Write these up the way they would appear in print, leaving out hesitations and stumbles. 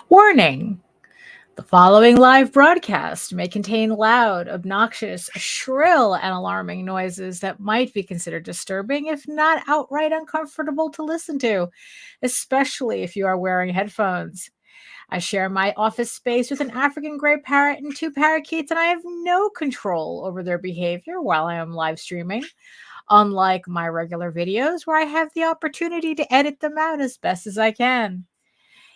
Warning: the following live broadcast may contain loud, obnoxious, shrill, and alarming noises that might be considered disturbing, if not outright uncomfortable to listen to, especially if you are wearing headphones. I share my office space with an African gray parrot and two parakeets, and I have no control over their behavior while I am live streaming. Unlike my regular videos, where I have the opportunity to edit them out as best as I can.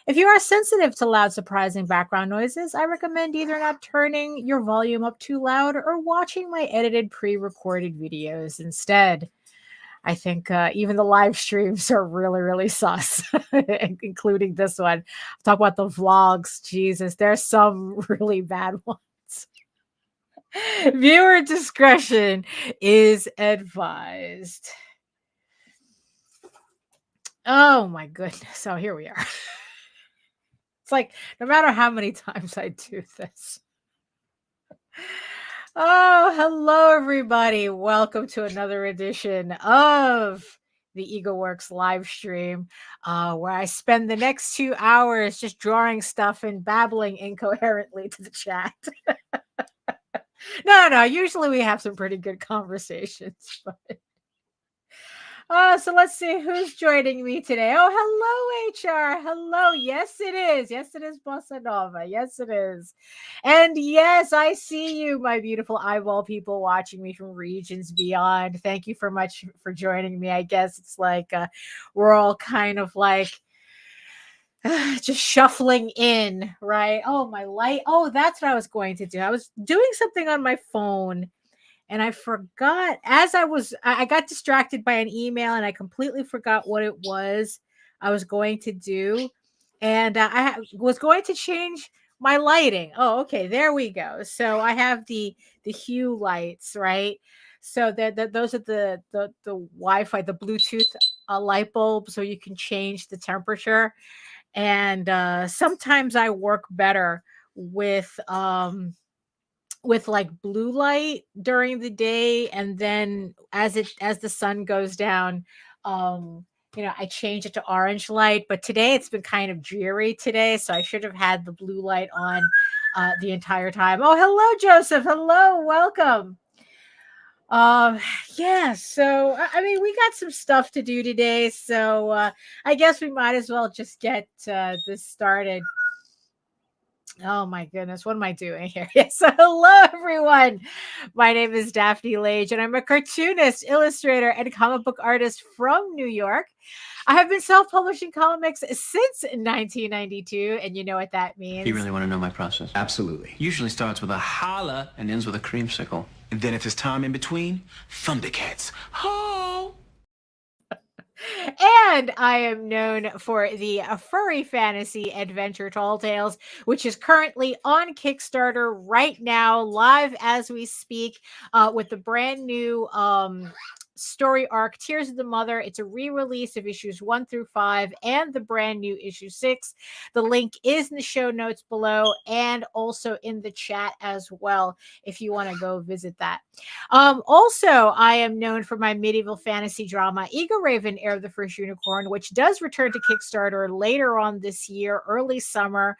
If you are sensitive to loud, surprising background noises, I recommend either not turning your volume up too loud or watching my edited pre recorded videos instead. I think even the live streams are really, really sus, including this one. Talk about the vlogs. Jesus, there's some really bad ones. Viewer discretion is advised. Oh my goodness. So here we are. It's like no matter how many times I do this. Oh, hello, everybody. Welcome to another edition of the EgoWorks live stream, where I spend the next 2 hours just drawing stuff and babbling incoherently to the chat. No, usually we have some pretty good conversations. But so let's see who's joining me today. Oh, hello, HR. Hello. Yes, it is. Yes, it is Bossa Nova. Yes, it is. And yes, I see you, my beautiful eyeball people watching me from regions beyond. Thank you for much for joining me. I guess it's like we're all kind of like just shuffling in, right? Oh, my light. Oh, that's what I was going to do. I was doing something on my phone. And I forgot I got distracted by an email and I completely forgot what it was I was going to do. And was going to change my lighting. Oh, okay. There we go. So I have the hue lights, right? So those are the Wi-Fi, the Bluetooth light bulb, so you can change the temperature. And sometimes I work better with like blue light during the day, and then as the sun goes down, I change it to orange light. But today it's been kind of dreary today, so I should have had the blue light on the entire time. Oh, hello, Joseph. Hello, welcome. Yeah, so I mean, we got some stuff to do today, so I guess we might as well just get this started. Oh my goodness, what am I doing here? Yes, so hello everyone. My name is Daphne Lage, and I'm a cartoonist, illustrator, and comic book artist from New York. I have been self-publishing comics since 1992, and you know what that means. You really want to know my process? Absolutely. Usually starts with a holla and ends with a creamsicle. And then if there's time in between, Thundercats. Ho! And I am known for the Furry Fantasy Adventure Tall Tales, which is currently on Kickstarter right now, live as we speak, with the brand new story arc Tears of the Mother. It's a re-release of issues 1 through 5 and the brand new issue 6. The link is in the show notes below and also in the chat as well if you want to go visit that. Also, I am known for my medieval fantasy drama Ego Raven, Heir of the First Unicorn, which does return to Kickstarter later on this year, early summer,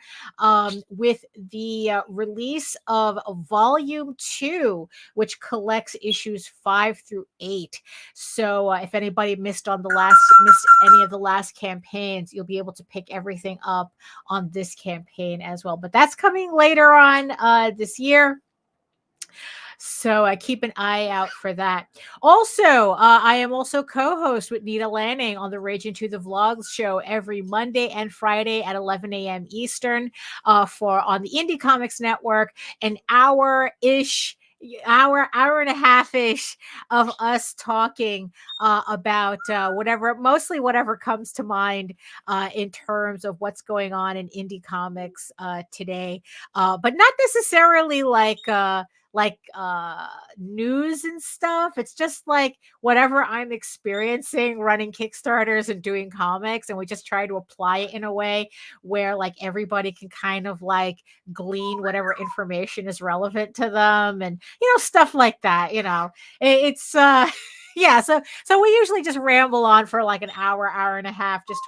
with the release of volume 2, which collects issues 5 through 8. So if anybody missed any of the last campaigns, you'll be able to pick everything up on this campaign as well. But that's coming later on this year. So keep an eye out for that. Also, I am also co-host with Nita Lanning on the Rage Into the Vlogs show every Monday and Friday at 11 a.m. Eastern on the Indie Comics Network, an hour and a half-ish of us talking about mostly whatever comes to mind in terms of what's going on in indie comics today, but not necessarily like news and stuff. It's just like whatever I'm experiencing running Kickstarters and doing comics, and we just try to apply it in a way where like everybody can kind of like glean whatever information is relevant to them, and stuff like that. It's Yeah, so we usually just ramble on for like an hour and a half, just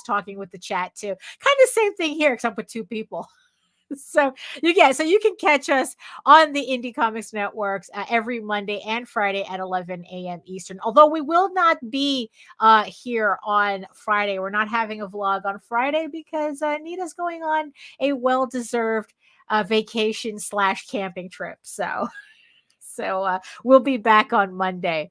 talking with the chat too. Kind of same thing here, except with two people. So you can catch us on the Indie Comics Networks every Monday and Friday at 11 a.m. Eastern. Although we will not be here on Friday. We're not having a vlog on Friday because Nita's going on a well-deserved vacation / camping trip. So we'll be back on Monday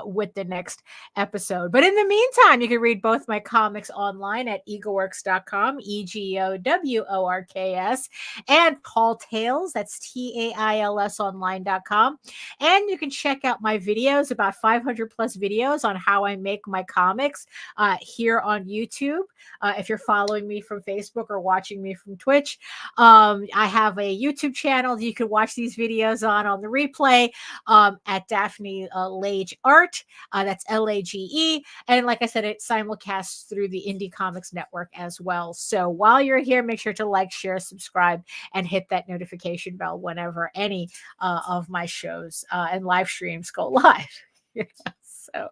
with the next episode. But in the meantime, you can read both my comics online at egoworks.com, EGOWORKS, and Tall Tales, that's TAILS online.com. And you can check out my videos, about 500 plus videos on how I make my comics here on YouTube. If you're following me from Facebook or watching me from Twitch, I have a YouTube channel you can watch these videos on the replay at Daphne Lage Art. That's Lage. And like I said, it simulcasts through the Indie Comics Network as well. So while you're here, make sure to like, share, subscribe, and hit that notification bell whenever any of my shows and live streams go live. So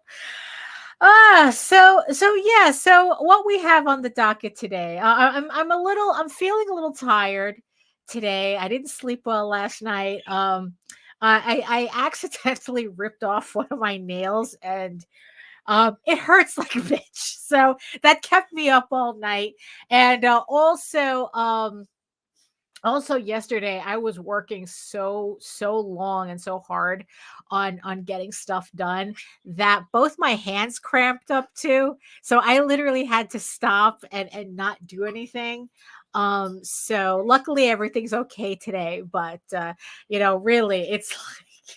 what we have on the docket today. I'm feeling a little tired today. I didn't sleep well last night. I accidentally ripped off one of my nails, and it hurts like a bitch. So that kept me up all night. And also yesterday I was working so long and so hard on getting stuff done that both my hands cramped up too. So I literally had to stop and not do anything. So luckily everything's okay today, but really it's like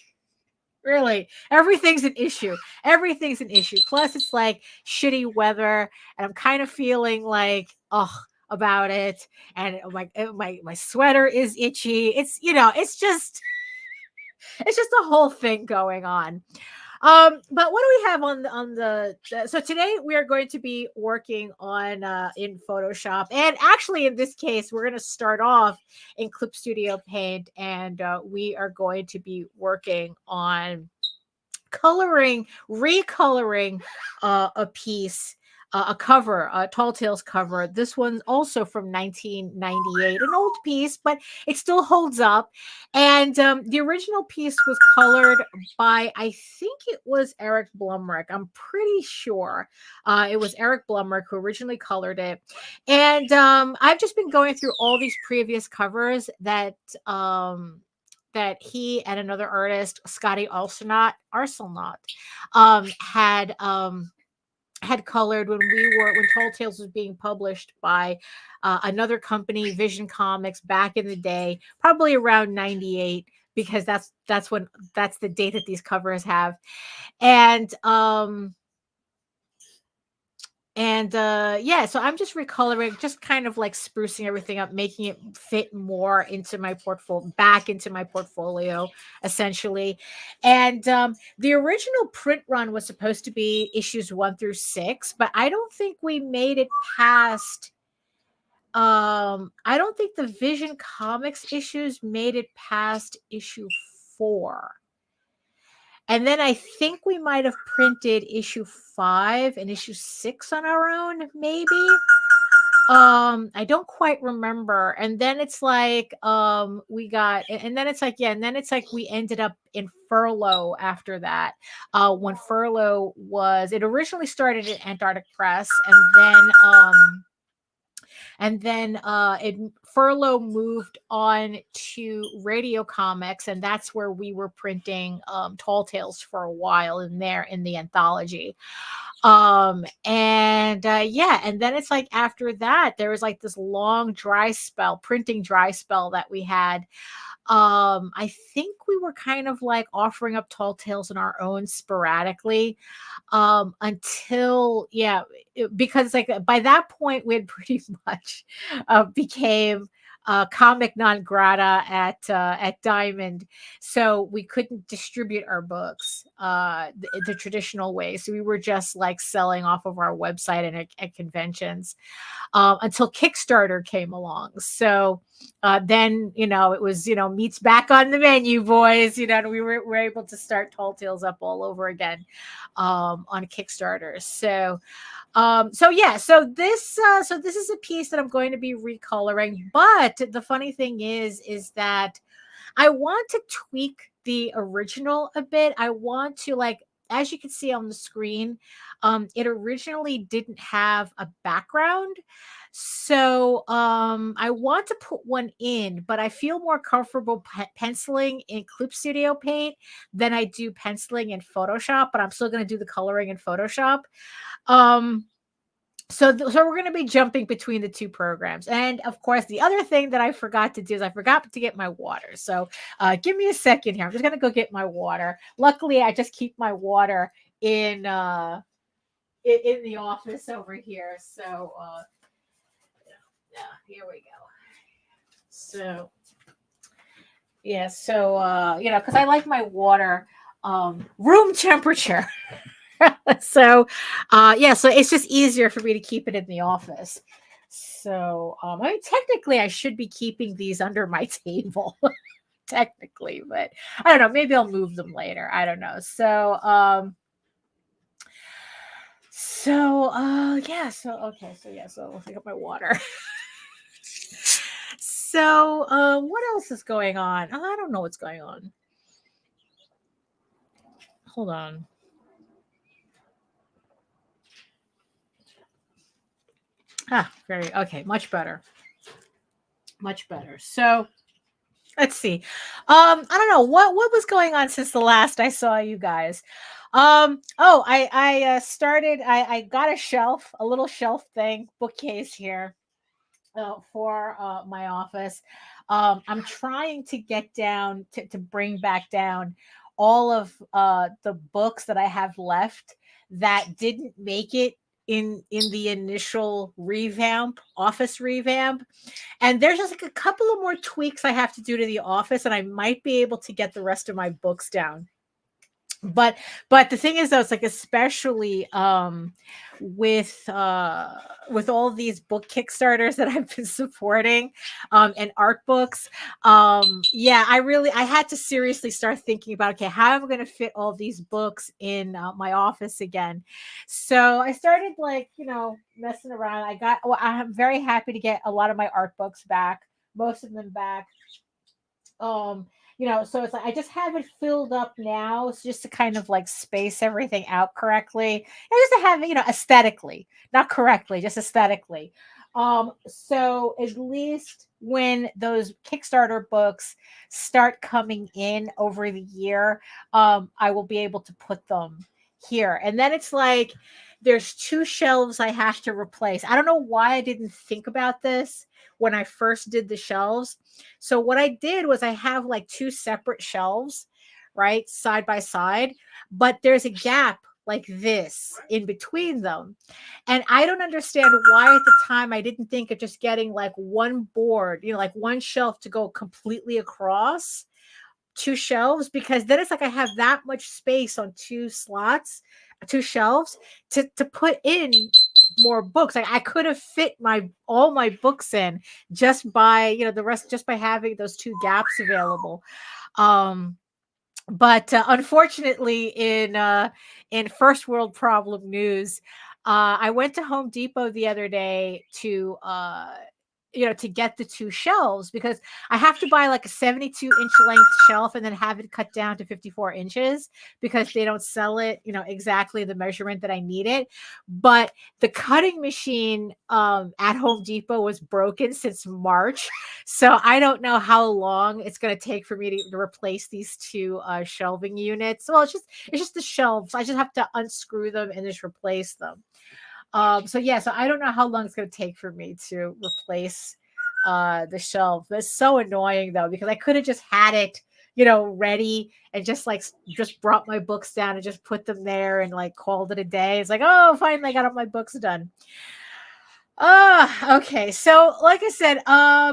really everything's an issue. Everything's an issue. Plus it's like shitty weather and I'm kind of feeling like about it, and my sweater is itchy. It's just a whole thing going on. But what do we have on the so today we are going to be working on in Photoshop, and actually in this case we're going to start off in Clip Studio Paint, and we are going to be working on recoloring a piece, a cover, a Tall Tales cover. This one's also from 1998, an old piece, but it still holds up. And the original piece was colored by, I think it was Eric Blumrick. I'm pretty sure it was Eric Blumrick who originally colored it. And I've just been going through all these previous covers that he and another artist, Scotty Arsenault, had colored when Tall Tales was being published by another company, Vision Comics, back in the day, probably around 98, because that's the date that these covers have. So I'm just recoloring, just kind of like sprucing everything up, making it fit more into my portfolio, essentially. And the original print run was supposed to be issues 1 through 6, but I don't think we made it past. I don't think the Vision Comics issues made it past issue 4. And then I think we might have printed issue 5 and issue 6 on our own, maybe. I don't quite remember. And then it's like we ended up in Furlough after that. When Furlough it originally started at Antarctic Press, and then Furlough moved on to Radio Comics, and that's where we were printing Tall Tales for a while in the anthology. And then it's like after that there was like this long printing dry spell that we had. I think we were kind of like offering up Tall Tales on our own sporadically until because like by that point we had pretty much became comic non grata at Diamond, so we couldn't distribute our books the traditional way. So we were just like selling off of our website and at conventions until Kickstarter came along. So then, it was, meat's back on the menu, boys. And we were able to start Tall Tales up all over again on Kickstarter. So this is a piece that I'm going to be recoloring. But the funny thing is that I want to tweak the original a bit. I want to, like, as you can see on the screen, it originally didn't have a background. So I want to put one in, but I feel more comfortable penciling in Clip Studio Paint than I do penciling in Photoshop, but I'm still going to do the coloring in Photoshop. So we're going to be jumping between the two programs. And of course, the other thing that I forgot to do is I forgot to get my water. So give me a second here. I'm just going to go get my water. Luckily, I just keep my water in the office over here. So here we go. So yeah, so because I like my water room temperature. So so it's just easier for me to keep it in the office. So I mean, technically I should be keeping these under my table technically, but I don't know, maybe I'll move them later. I don't know. So I'll pick up my water. So what else is going on? I don't know what's going on. Hold on. Okay, much better. So let's see. I don't know what was going on since the last I saw you guys. I started. I got a little shelf thing, bookcase here for my office. I'm trying to get down to bring back down all of the books that I have left that didn't make it in the initial office revamp. And there's just like a couple of more tweaks I have to do to the office, and I might be able to get the rest of my books down. But the thing is, though, it's like, especially with all these book Kickstarters that I've been supporting and art books, I had to seriously start thinking about, okay, how am I going to fit all these books in my office again? So I started messing around. I'm very happy to get a lot of my art books back, most of them back. So it's like I just have it filled up now, so just to kind of like space everything out correctly, and just to have it, aesthetically, not correctly, just aesthetically. So at least when those Kickstarter books start coming in over the year, I will be able to put them here. And then it's like there's 2 shelves I have to replace. I don't know why I didn't think about this when I first did the shelves. So what I did was I have like 2 separate shelves, right, side by side, but there's a gap like this in between them. And I don't understand why at the time I didn't think of just getting like one board, like one shelf to go completely across 2 shelves, because then it's like I have that much space on 2 slots, 2 shelves to put in more books. Like I could have fit all my books in just by the rest, just by having those 2 gaps available. But unfortunately, in first world problem news, I went to Home Depot the other day to get the 2 shelves, because I have to buy like a 72-inch length shelf and then have it cut down to 54 inches because they don't sell it, exactly the measurement that I need it. But the cutting machine at Home Depot was broken since March. So I don't know how long it's going to take for me to replace these 2 shelving units. Well, it's just the shelves. I just have to unscrew them and just replace them. So I don't know how long it's going to take for me to replace the shelf. That's so annoying though, because I could have just had it, ready and just brought my books down and just put them there and like called it a day. It's like, oh, finally I got all my books done. Okay. So, like I said,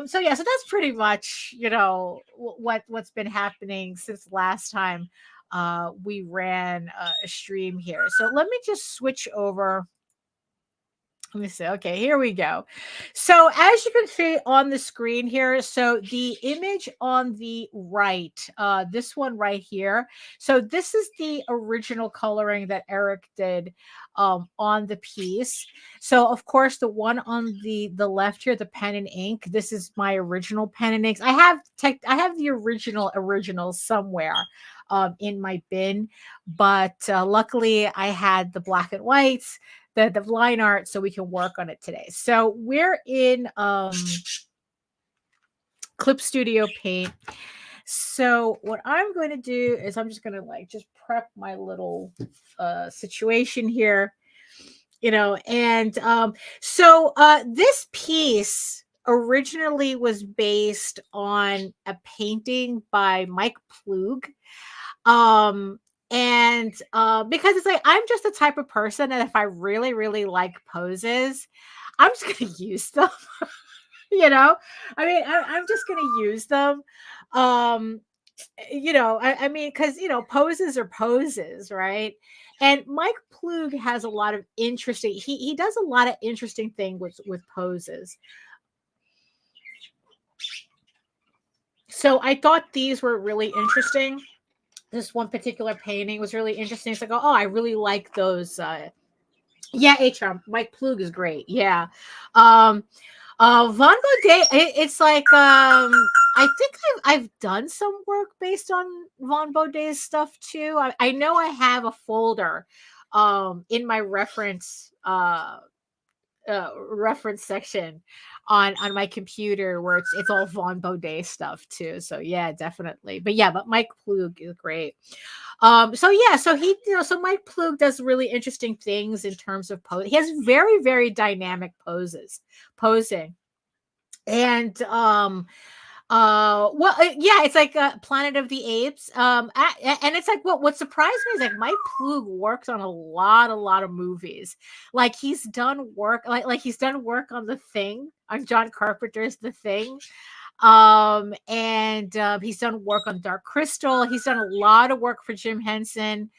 so yeah, so that's pretty much, what's been happening since last time we ran a stream here. So let me just switch over. Let me see. Okay, here we go. So as you can see on the screen here, so the image on the right, this one right here. So this is the original coloring that Eric did on the piece. So of course, the one on the left here, the pen and ink. This is my original pen and inks. I have the original somewhere in my bin, but luckily I had the black and whites, the line art, so we can work on it today. So we're in Clip Studio Paint. So what I'm going to do is I'm just going to just prep my little situation here, and so this piece originally was based on a painting by Mike Plug. And because it's like I'm just the type of person that if I really, really like poses, I'm just gonna use them. I mean, I'm just gonna use them. Um, I mean, because poses are poses, right? And Mike Plug has a lot of interesting. He does a lot of interesting thing with poses. So I thought these were really interesting. This one particular painting was really interesting. It's like, oh, I really like those. Yeah, HR Mike Plug is great. Yeah. Von Baudet, it's like I think I've done some work based on Von Baudet's stuff too. I know I have a folder in my reference section on my computer where it's all Von Baudet stuff too. So yeah, definitely. But Mike Plug is great. So yeah, so so Mike Plug does really interesting things in terms of pose. He has very, very dynamic posing. And yeah, it's like Planet of the Apes. And it's like what surprised me is like Mike Plug worked on a lot of movies. Like he's done work, like he's done work on The Thing, on John Carpenter's The Thing. And he's done work on Dark Crystal. He's done a lot of work for Jim Henson.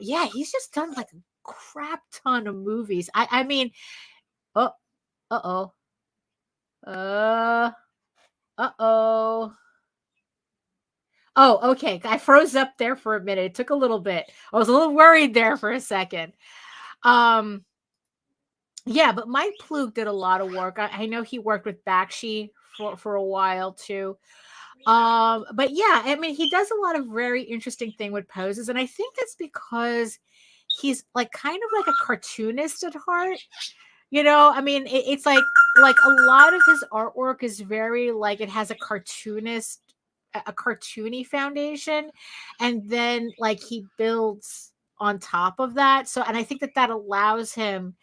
Yeah, he's just done like a crap ton of movies. I mean, oh, uh-oh. Uh-oh. Oh, okay. I froze up there for a minute. It took a little bit. I was a little worried there for a second. Yeah, but Mike Plug did a lot of work. I know he worked with Bakshi for a while too. But yeah, I mean, he does a lot of very interesting thing with poses, and I think that's because he's like kind of like a cartoonist at heart. I mean, it's like a lot of his artwork is very like it has a cartoony foundation, and then like he builds on top of that. So, and I think that allows him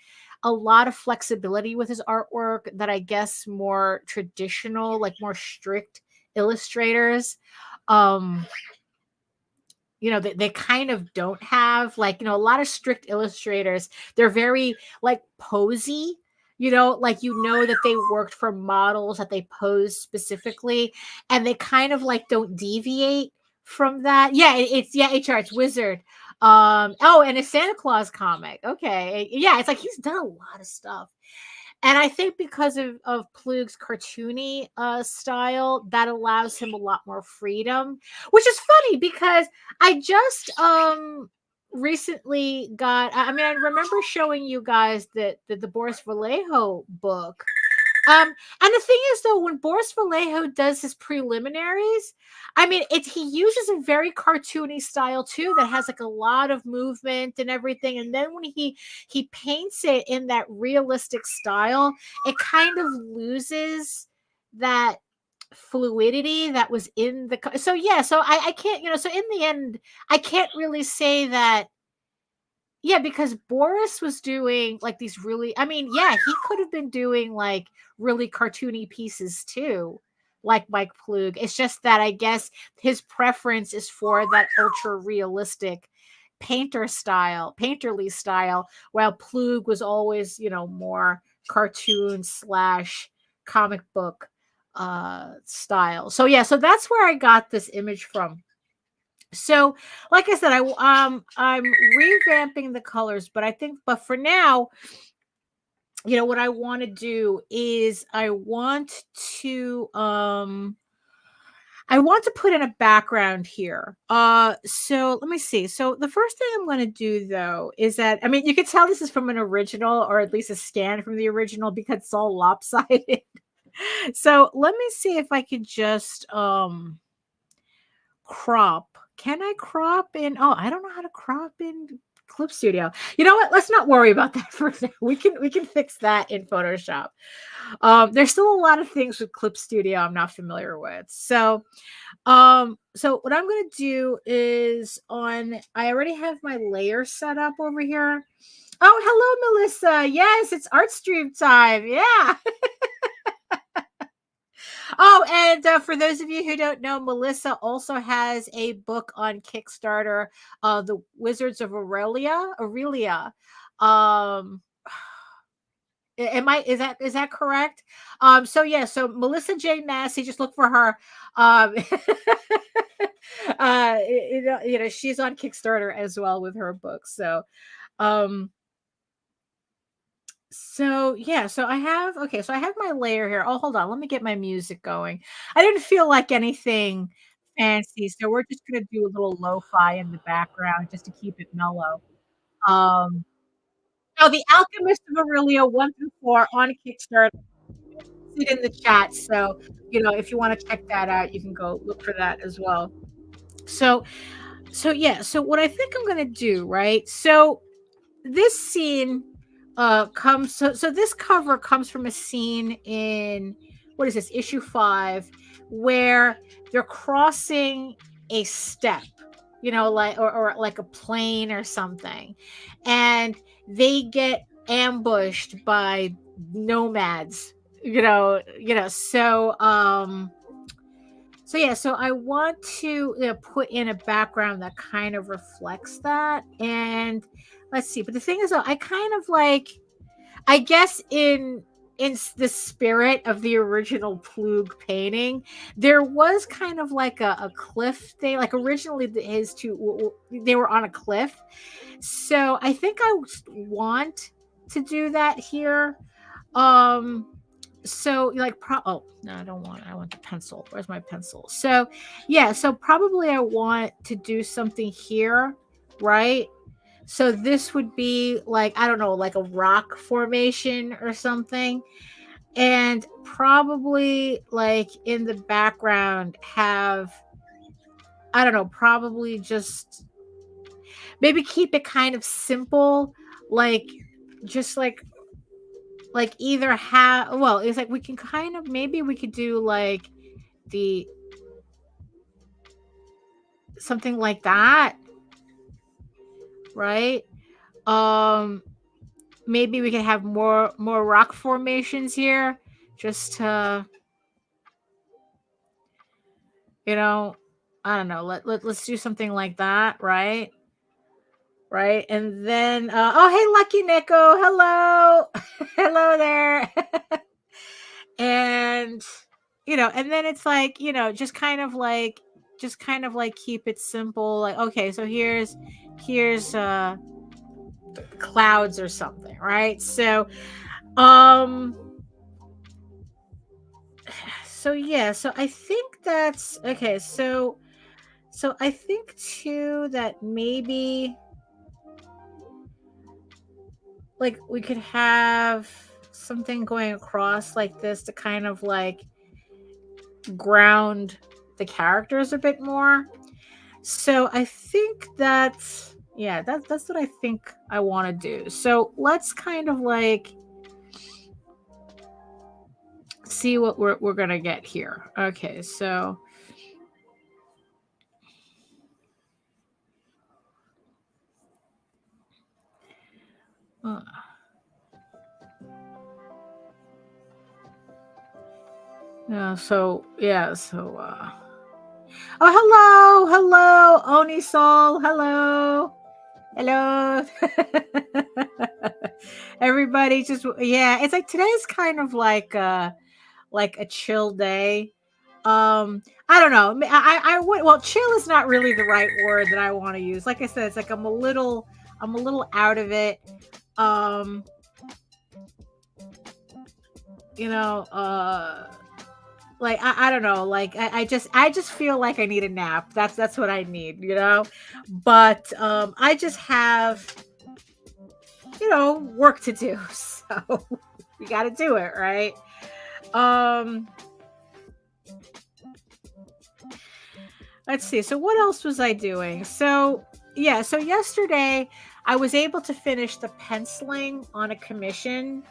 a lot of flexibility with his artwork that I guess more traditional, like more strict illustrators they kind of don't have. Like a lot of strict illustrators, they're very like posy, like that they worked for models that they pose specifically, and they kind of like don't deviate from that. Yeah, it's Wizard. And a Santa Claus comic. Okay, yeah, it's like he's done a lot of stuff. And I think because of Plug's cartoony style, that allows him a lot more freedom, which is funny because I just recently I remember showing you guys the Boris Vallejo book. And the thing is, though, when Boris Vallejo does his preliminaries, I mean, he uses a very cartoony style too that has like a lot of movement and everything. And then when he paints it in that realistic style, it kind of loses that fluidity that was in the. So yeah, so I can't, so in the end, I can't really say that. Yeah, because Boris was doing like these really, I mean, yeah, he could have been doing like really cartoony pieces too, like Mike Plug. It's just that I guess his preference is for that ultra realistic painterly style, while Plug was always, more cartoon slash comic book style. So yeah, so that's where I got this image from. So like I said, I'm revamping the colors, but I think, but for now, you know, what I want to do is I want to put in a background here. So let me see. So the first thing I'm going to do though is that, I mean, you can tell this is from an original, or at least a scan from the original, because it's all lopsided. So let me see if I could just crop. Can I crop in? Oh, I don't know how to crop in Clip Studio. You know what? Let's not worry about that for now. We can fix that in Photoshop. There's still a lot of things with Clip Studio I'm not familiar with. So what I'm going to do is I already have my layer set up over here. Oh, hello, Melissa. Yes, it's art stream time. Yeah. Oh, and for those of you who don't know, Melissa also has a book on Kickstarter, The Wizards of Aurelia. Um, is that correct? So yeah, so Melissa J. Massey, just look for her. You know, she's on Kickstarter as well with her book. So yeah, so I have my layer here. Oh, hold on, let me get my music going. I didn't feel like anything fancy, so we're just gonna do a little lo-fi in the background just to keep it mellow. Um, oh, The Alchemist of Aurelia 1 through 4 on Kickstarter. It's in the chat, so you know, if you want to check that out, you can go look for that as well. So yeah, so what I think I'm gonna do, right? So this scene comes so this cover comes from a scene in, what is this, issue 5, where they're crossing a step, you know, like, or like a plane or something, and they get ambushed by nomads, so yeah, so I want to, you know, put in a background that kind of reflects that. And let's see. But the thing is, though, I kind of like, I guess in the spirit of the original Plug painting, there was kind of like a cliff thing. Like originally, his two, they were on a cliff. So I think I want to do that here. So like oh no, I don't want it. I want the pencil. Where's my pencil? So yeah, so probably I want to do something here, right? So this would be like, I don't know, like a rock formation or something, and probably like in the background have, I don't know, probably just maybe keep it kind of simple, like just like either have, well, it's like we can kind of, maybe we could do like the something like that, right? Maybe we can have more rock formations here, just to, you know, I don't know, let's do something like that, right? And then oh, hey, Lucky Nico, hello. Hello there. And you know, and then it's like, you know, just kind of like keep it simple, like, okay, so here's clouds or something, right? Um so yeah, so I think that's okay. So I think too that maybe like we could have something going across like this to kind of like ground the characters a bit more. So I think that's, yeah, that's what I think I want to do. So let's kind of like see what we're gonna get here. Okay, so oh, hello Oni Soul, hello. Everybody just, yeah, it's like today's kind of like a chill day. I don't know. I would, well, chill is not really the right word that I want to use. Like I said, it's like I'm a little out of it. Um, you know, like I don't know, like I just feel like I need a nap. That's what I need, you know. But I just have, you know, work to do, so we got to do it, right? Let's see. So what else was I doing? So yeah, so yesterday I was able to finish the penciling on a commission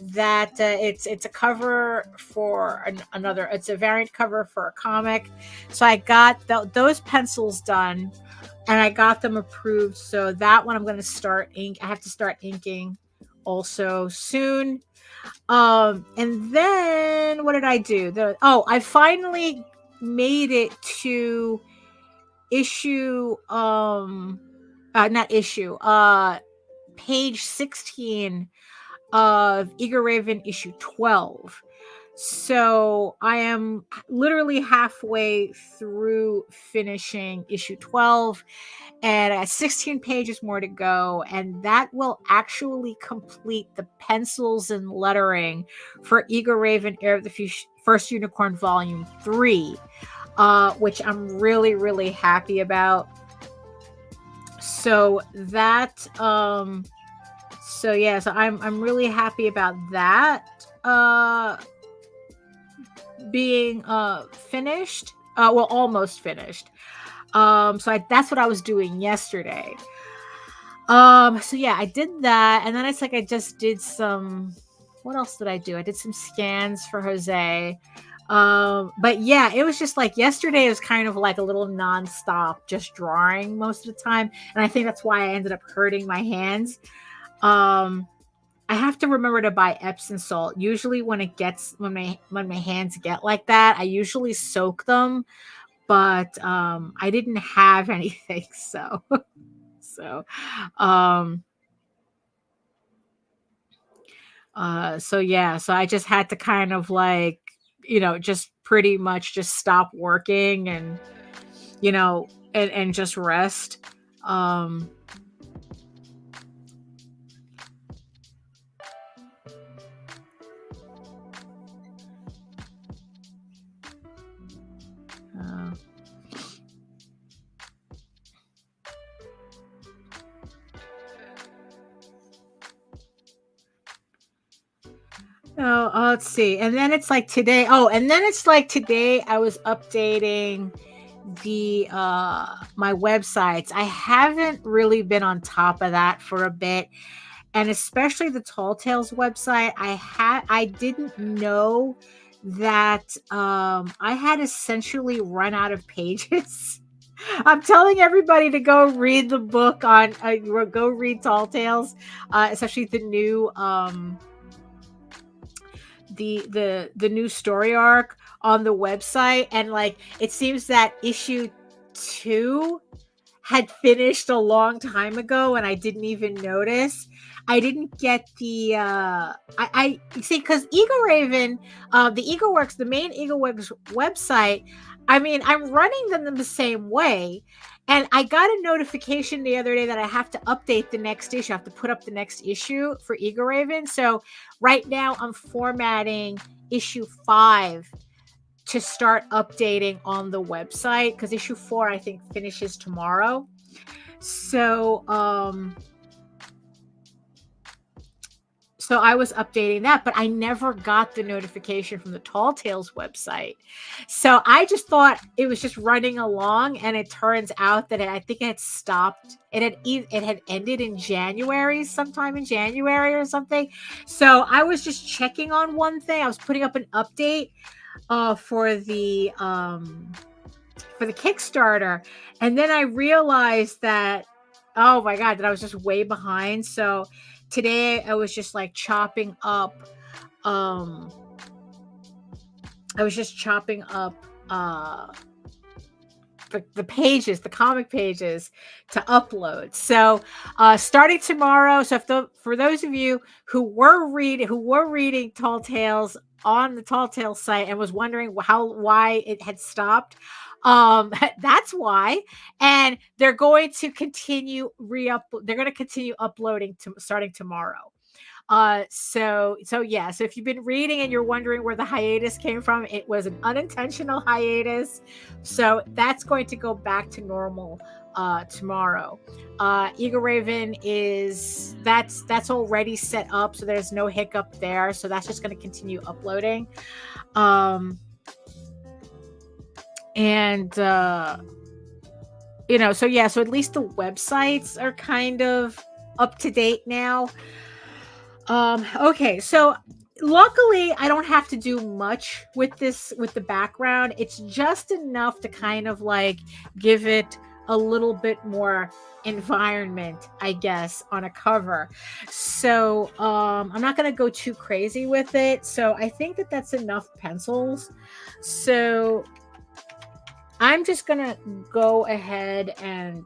that it's a cover for another, it's a variant cover for a comic. So I got those pencils done and I got them approved. So that one I'm going to start I have to start inking also soon. And then what did I do? I finally made it to issue not issue page 16 of Eager Raven issue 12. So I am literally halfway through finishing issue 12 and 16 pages more to go, and that will actually complete the pencils and lettering for Eager Raven Heir of the First Unicorn Volume 3, which I'm really, really happy about. So that so yeah, so I'm really happy about that being finished. Well, almost finished. So that's what I was doing yesterday. So yeah, I did that, and then it's like I just did some. What else did I do? I did some scans for Jose. But yeah, it was just like yesterday was kind of like a little nonstop, just drawing most of the time, and I think that's why I ended up hurting my hands. I have to remember to buy Epsom salt. Usually when my hands get like that, I usually soak them, but I didn't have anything, so so yeah, so I just had to kind of like, you know, just pretty much just stop working and, you know, and just rest. Let's see. And then it's like today. Oh, and then it's like today I was updating the my websites. I haven't really been on top of that for a bit. And especially the Tall Tales website, I didn't know that I had essentially run out of pages. I'm telling everybody to go read the book on go read Tall Tales, especially the new the new story arc on the website, and like it seems that issue 2 had finished a long time ago and I didn't even notice. I didn't get the I see, because Ego Raven, the EgoWorks, the main EgoWorks website, I mean, I'm running them the same way. And I got a notification the other day that I have to update the next issue. I have to put up the next issue for Ego Raven. So right now I'm formatting issue 5 to start updating on the website, because issue 4 I think finishes tomorrow. So so I was updating that, but I never got the notification from the Tall Tales website. So I just thought it was just running along, and it turns out that I think it had stopped. It had ended in January, sometime in January or something. So I was just checking on one thing. I was putting up an update for the Kickstarter, and then I realized that, oh my god, that I was just way behind. So today I was just like chopping up the pages, the comic pages to upload. So starting tomorrow. So for those of you who were reading Tall Tales on the Tall Tales site and was wondering why it had stopped, that's why. And they're going to continue uploading starting tomorrow. So yeah, so if you've been reading and you're wondering where the hiatus came from, it was an unintentional hiatus. So that's going to go back to normal tomorrow. Eagle Raven that's already set up, so there's no hiccup there. So that's just going to continue uploading. And so yeah, so at least the websites are kind of up to date now. Okay, so luckily I don't have to do much with the background. It's just enough to kind of like give it a little bit more environment, I guess, on a cover. So I'm not going to go too crazy with it. So I think that's enough pencils. So I'm just going to go ahead and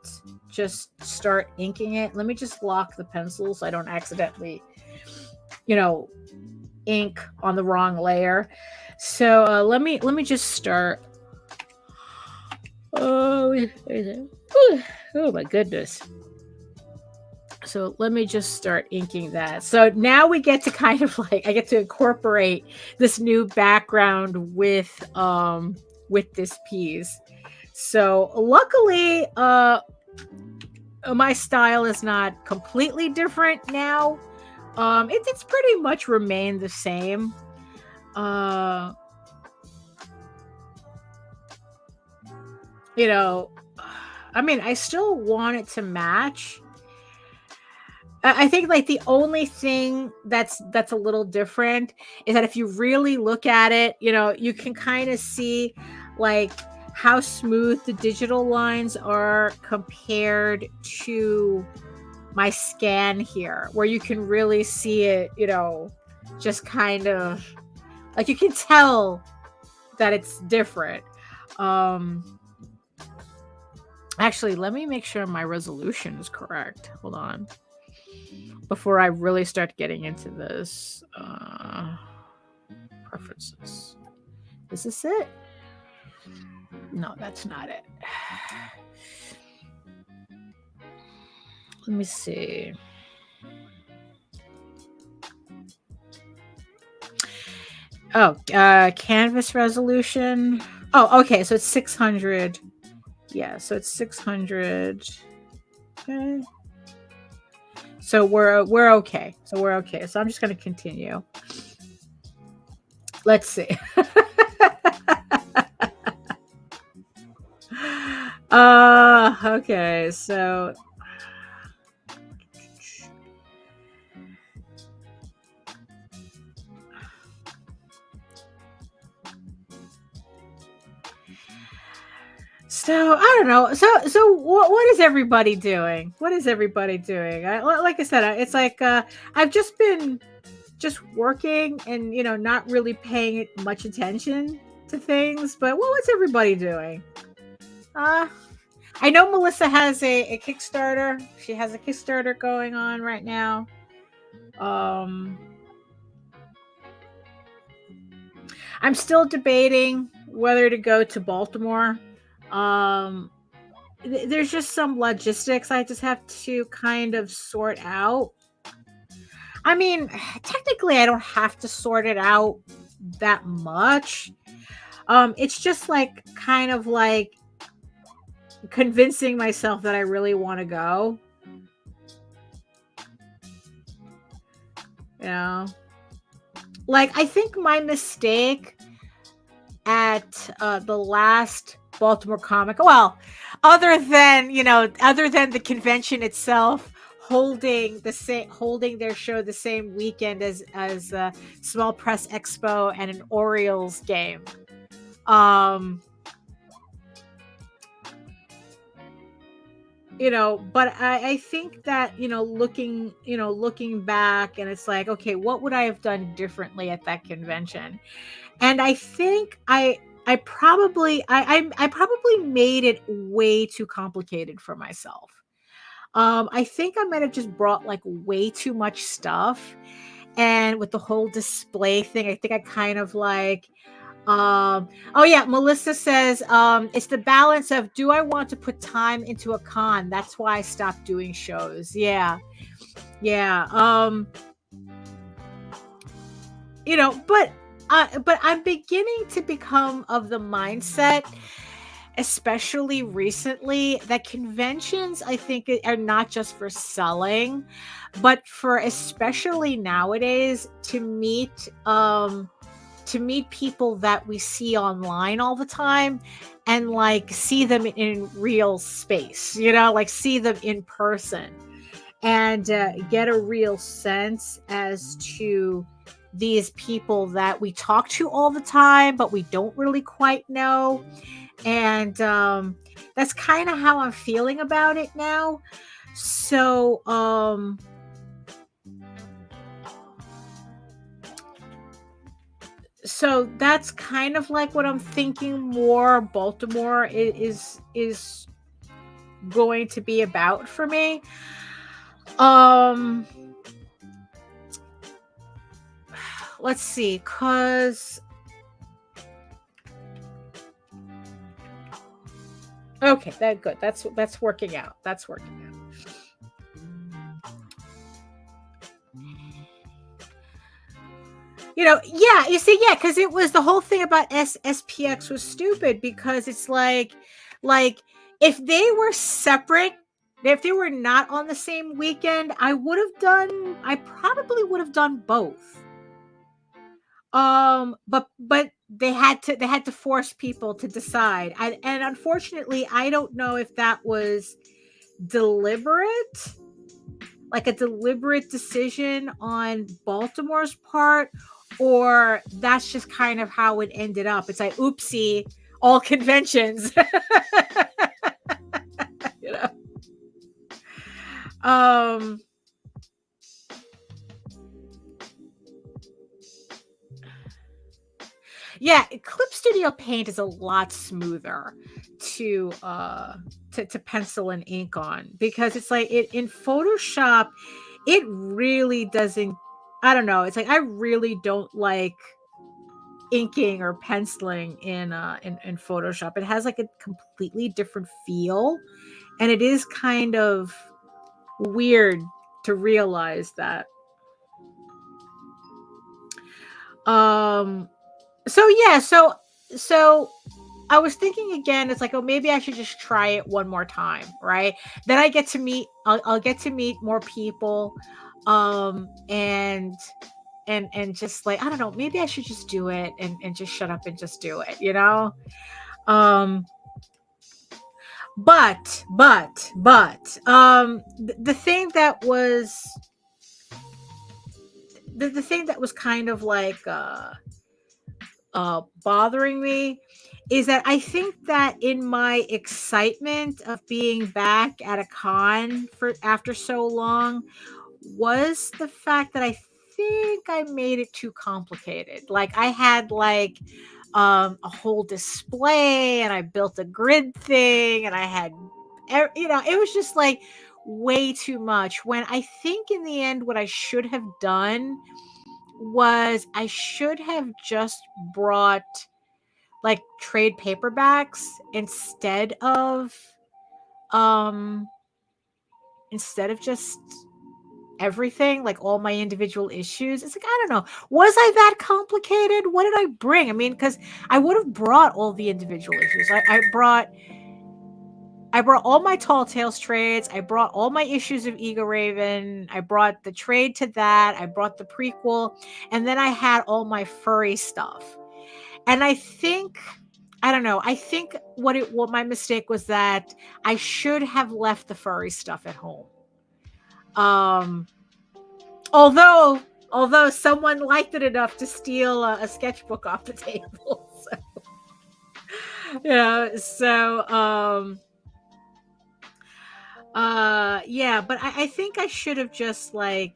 just start inking it. Let me just lock the pencil so I don't accidentally ink on the wrong layer. So let me just start. Oh my goodness. So let me just start inking that. So now we get to kind of like, I get to incorporate this new background with this piece. So luckily my style is not completely different now. It's pretty much remained the same. I mean, I still want it to match. I think like the only thing that's a little different is that if you really look at it, you can kind of see like how smooth the digital lines are compared to my scan here, where you can really see it, just kind of like you can tell that it's different. Actually, let me make sure my resolution is correct. Hold on. Before I really start getting into this. Preferences. Is this it? No, that's not it. Let me see. Oh, canvas resolution. Oh, okay. So it's 600. Yeah, so it's 600. Okay. So we're okay. So we're okay. So I'm just going to continue. Let's see. Okay. So I don't know. So what is everybody doing? What is everybody doing? Like I said, it's like I've just been working and not really paying much attention to things. But what's everybody doing? I know Melissa has a Kickstarter. She has a Kickstarter going on right now. I'm still debating whether to go to Baltimore. There's just some logistics I just have to kind of sort out. I mean, technically I don't have to sort it out that much. It's just like kind of like convincing myself that I really want to go. Like I think my mistake at the last Baltimore Comic, well, other than the convention itself holding their show the same weekend as Small Press Expo and an Orioles game. But I think that looking back, and it's like, okay, what would I have done differently at that convention? And I think I I probably made it way too complicated for myself. I think I might have just brought like way too much stuff. And with the whole display thing, I think I kind of like, oh yeah, Melissa says, it's the balance of, do I want to put time into a con? That's why I stopped doing shows. Yeah. Yeah. But I'm beginning to become of the mindset, especially recently, that conventions, I think, are not just for selling, but for, especially nowadays, to meet people that we see online all the time and like see them in real space, like see them in person and get a real sense as to these people that we talk to all the time, but we don't really quite know. And that's kind of how I'm feeling about it now. So, so that's kind of like what I'm thinking more Baltimore is going to be about for me. Let's see, cause okay, good. That's working out. That's working out. Yeah, you see, yeah, because it was the whole thing about SPX was stupid because it's like if they were separate, if they were not on the same weekend, I probably would have done both. But they had to force people to decide. And unfortunately, I don't know if that was deliberate, like a deliberate decision on Baltimore's part, or that's just kind of how it ended up. It's like, oopsie, all conventions. you know. Yeah, Clip Studio Paint is a lot smoother to pencil and ink on, because it's like in Photoshop, it really doesn't. I don't know. It's like I really don't like inking or penciling in Photoshop. It has like a completely different feel, and it is kind of weird to realize that. So yeah, so I was thinking again, it's like, oh, maybe I should just try it one more time, right? Then I get to meet, I'll get to meet more people, and just like, I don't know, maybe I should just do it and just shut up and just do it, But the thing that was the thing that was kind of like bothering me is that I think that in my excitement of being back at a con for after so long was the fact that I think I made it too complicated. Like I had like a whole display and I built a grid thing and I had it was just like way too much, when I think in the end what I should have done was I should have just brought like trade paperbacks um instead of just everything, like all my individual issues. It's like, I don't know, was I that complicated? What did I bring? I mean, because I would have brought all the individual issues. I brought all my Tall Tales trades. I brought all my issues of Ego Raven. I brought the trade to that. I brought the prequel. And then I had all my furry stuff. And I think, I don't know, I think what my mistake was that I should have left the furry stuff at home. Although someone liked it enough to steal a sketchbook off the table. So, yeah, but I think I should have just like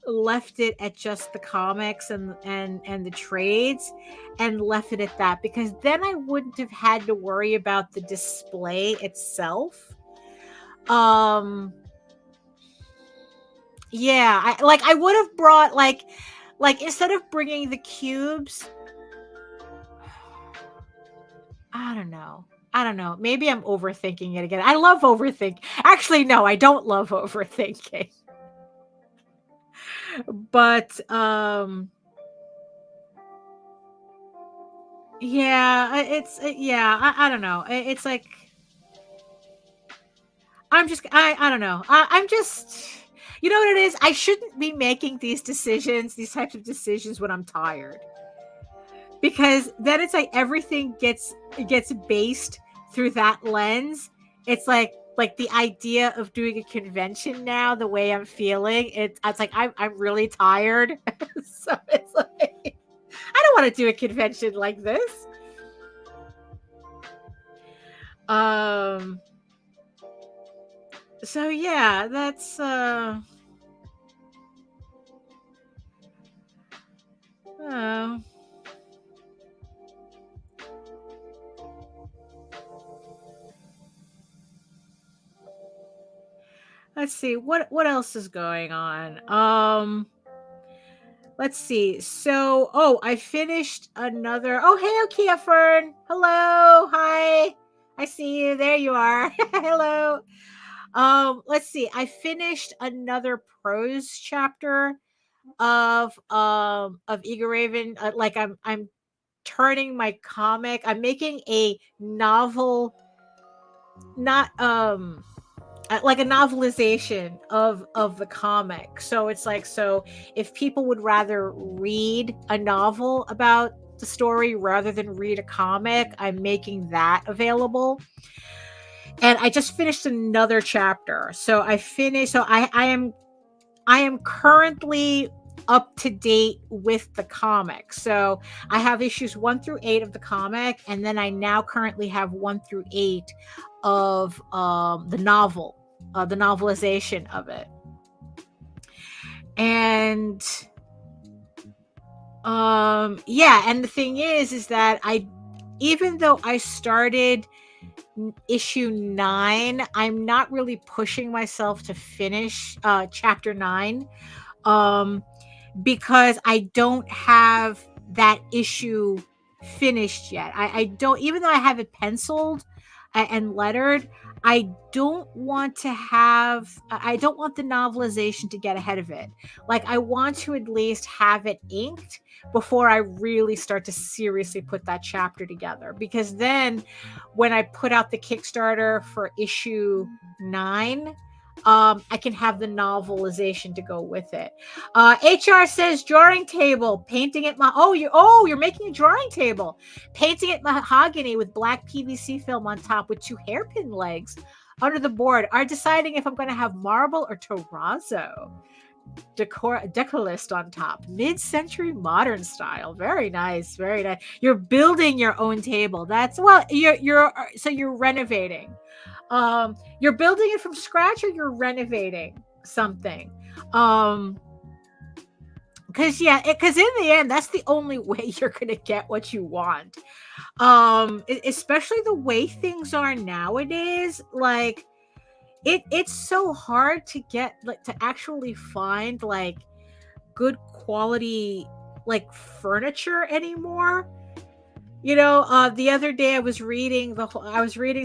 left it at just the comics and the trades, and left it at that, because then I wouldn't have had to worry about the display itself. Yeah, I would have brought like instead of bringing the cubes, I don't know. Maybe I'm overthinking it again. I love overthinking. Actually, no, I don't love overthinking. But yeah, I don't know. It's like I don't know. I'm just, you know what it is? I shouldn't be making these types of decisions when I'm tired. Because then it's like everything gets based through that lens. It's like the idea of doing a convention now, the way I'm feeling, it's like I'm really tired. So it's like I don't want to do a convention like this. So yeah, that's let's see what else is going on. Let's see. So, I finished another. Oh, hey, Okia Fern. Hello. Hi. I see you. There you are. Hello. Let's see. I finished another prose chapter of Eager Raven. Like I'm turning my comic. I'm making a novel, not like a novelization of the comic. So it's like, so if people would rather read a novel about the story rather than read a comic, I'm making that available. And I just finished another chapter. So I am currently up to date with the comic. So I have issues 1 through 8 of the comic, and then I now currently have 1 through 8 of the novel, the novelization of it. And yeah, and the thing is that even though I started issue 9, I'm not really pushing myself to finish chapter 9, because I don't have that issue finished yet. I don't, even though I have it penciled and lettered, I don't want the novelization to get ahead of it. Like, I want to at least have it inked before I really start to seriously put that chapter together. Because then when I put out the Kickstarter for issue 9, I can have the novelization to go with it. HR says drawing table, painting it. You're making a drawing table, painting it mahogany with black PVC film on top with 2 hairpin legs under the board. Are deciding if I'm going to have marble or terrazzo. Decolist on top, mid-century modern style. Very nice, very nice. You're building your own table. That's, well, you're renovating. You're building it from scratch, or you're renovating something. Because in the end, that's the only way you're gonna get what you want. Especially the way things are nowadays. Like, it's so hard to get, like, to actually find like good quality like furniture anymore. The other day I was reading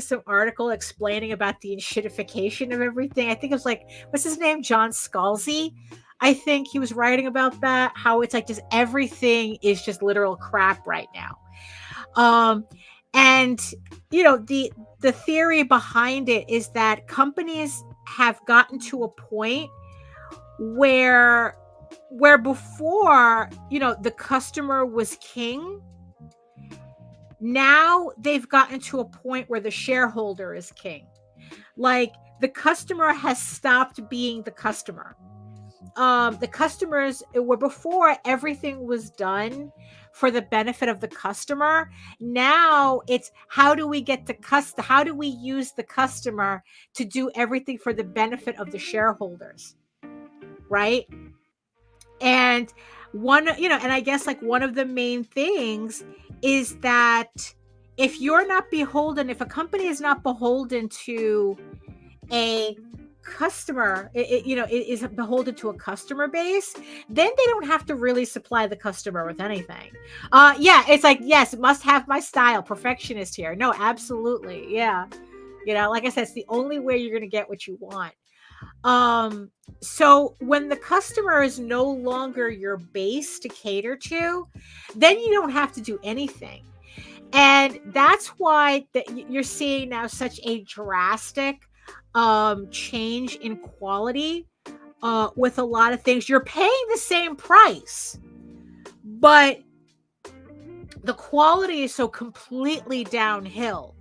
some article explaining about the enshittification of everything. I think it was like, what's his name? John Scalzi. I think he was writing about that, how it's like just everything is just literal crap right now. And the theory behind it is that companies have gotten to a point where before, the customer was king. Now they've gotten to a point where the shareholder is king. Like, the customer has stopped being the customer. The customers were, before, everything was done for the benefit of the customer. Now it's, how do we use the customer to do everything for the benefit of the shareholders, right? And and I guess like one of the main things is that if a company is not beholden to a customer, is beholden to a customer base, then they don't have to really supply the customer with anything. Yeah, it's like, yes, it must have my style, perfectionist here. No, absolutely. Yeah. Like I said, it's the only way you're going to get what you want. So when the customer is no longer your base to cater to, then you don't have to do anything. And that's why you're seeing now such a drastic change in quality with a lot of things. You're paying the same price, but the quality is so completely downhill,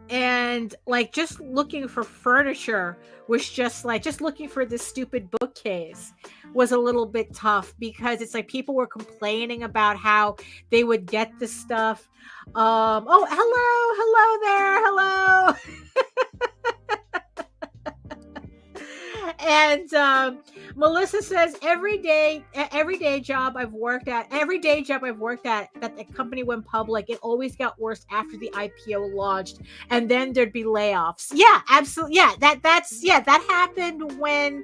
and like just looking for furniture was just looking for this stupid bookcase was a little bit tough, because it's like people were complaining about how they would get this stuff. Oh, hello there. And Melissa says every day job I've worked at that the company went public, it always got worse after the IPO launched, and then there'd be layoffs. Yeah, absolutely. Yeah, that happened when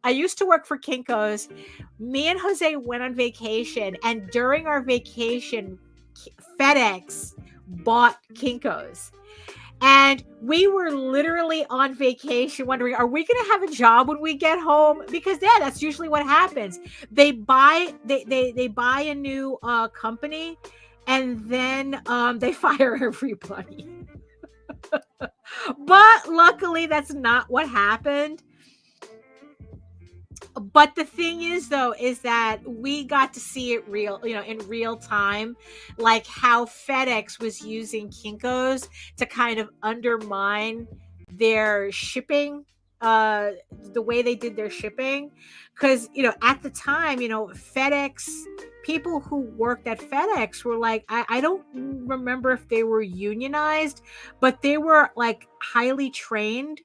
I used to work for Kinko's. Me and Jose went on vacation, and during our vacation, FedEx bought Kinko's. And we were literally on vacation wondering, are we going to have a job when we get home? Because that's usually what happens. They buy a new company, and then they fire everybody. But luckily that's not what happened. But the thing is, though, is that we got to see it in real time, like how FedEx was using Kinko's to kind of undermine their shipping, the way they did their shipping. Because, at the time, FedEx, people who worked at FedEx were like, I don't remember if they were unionized, but they were like highly trained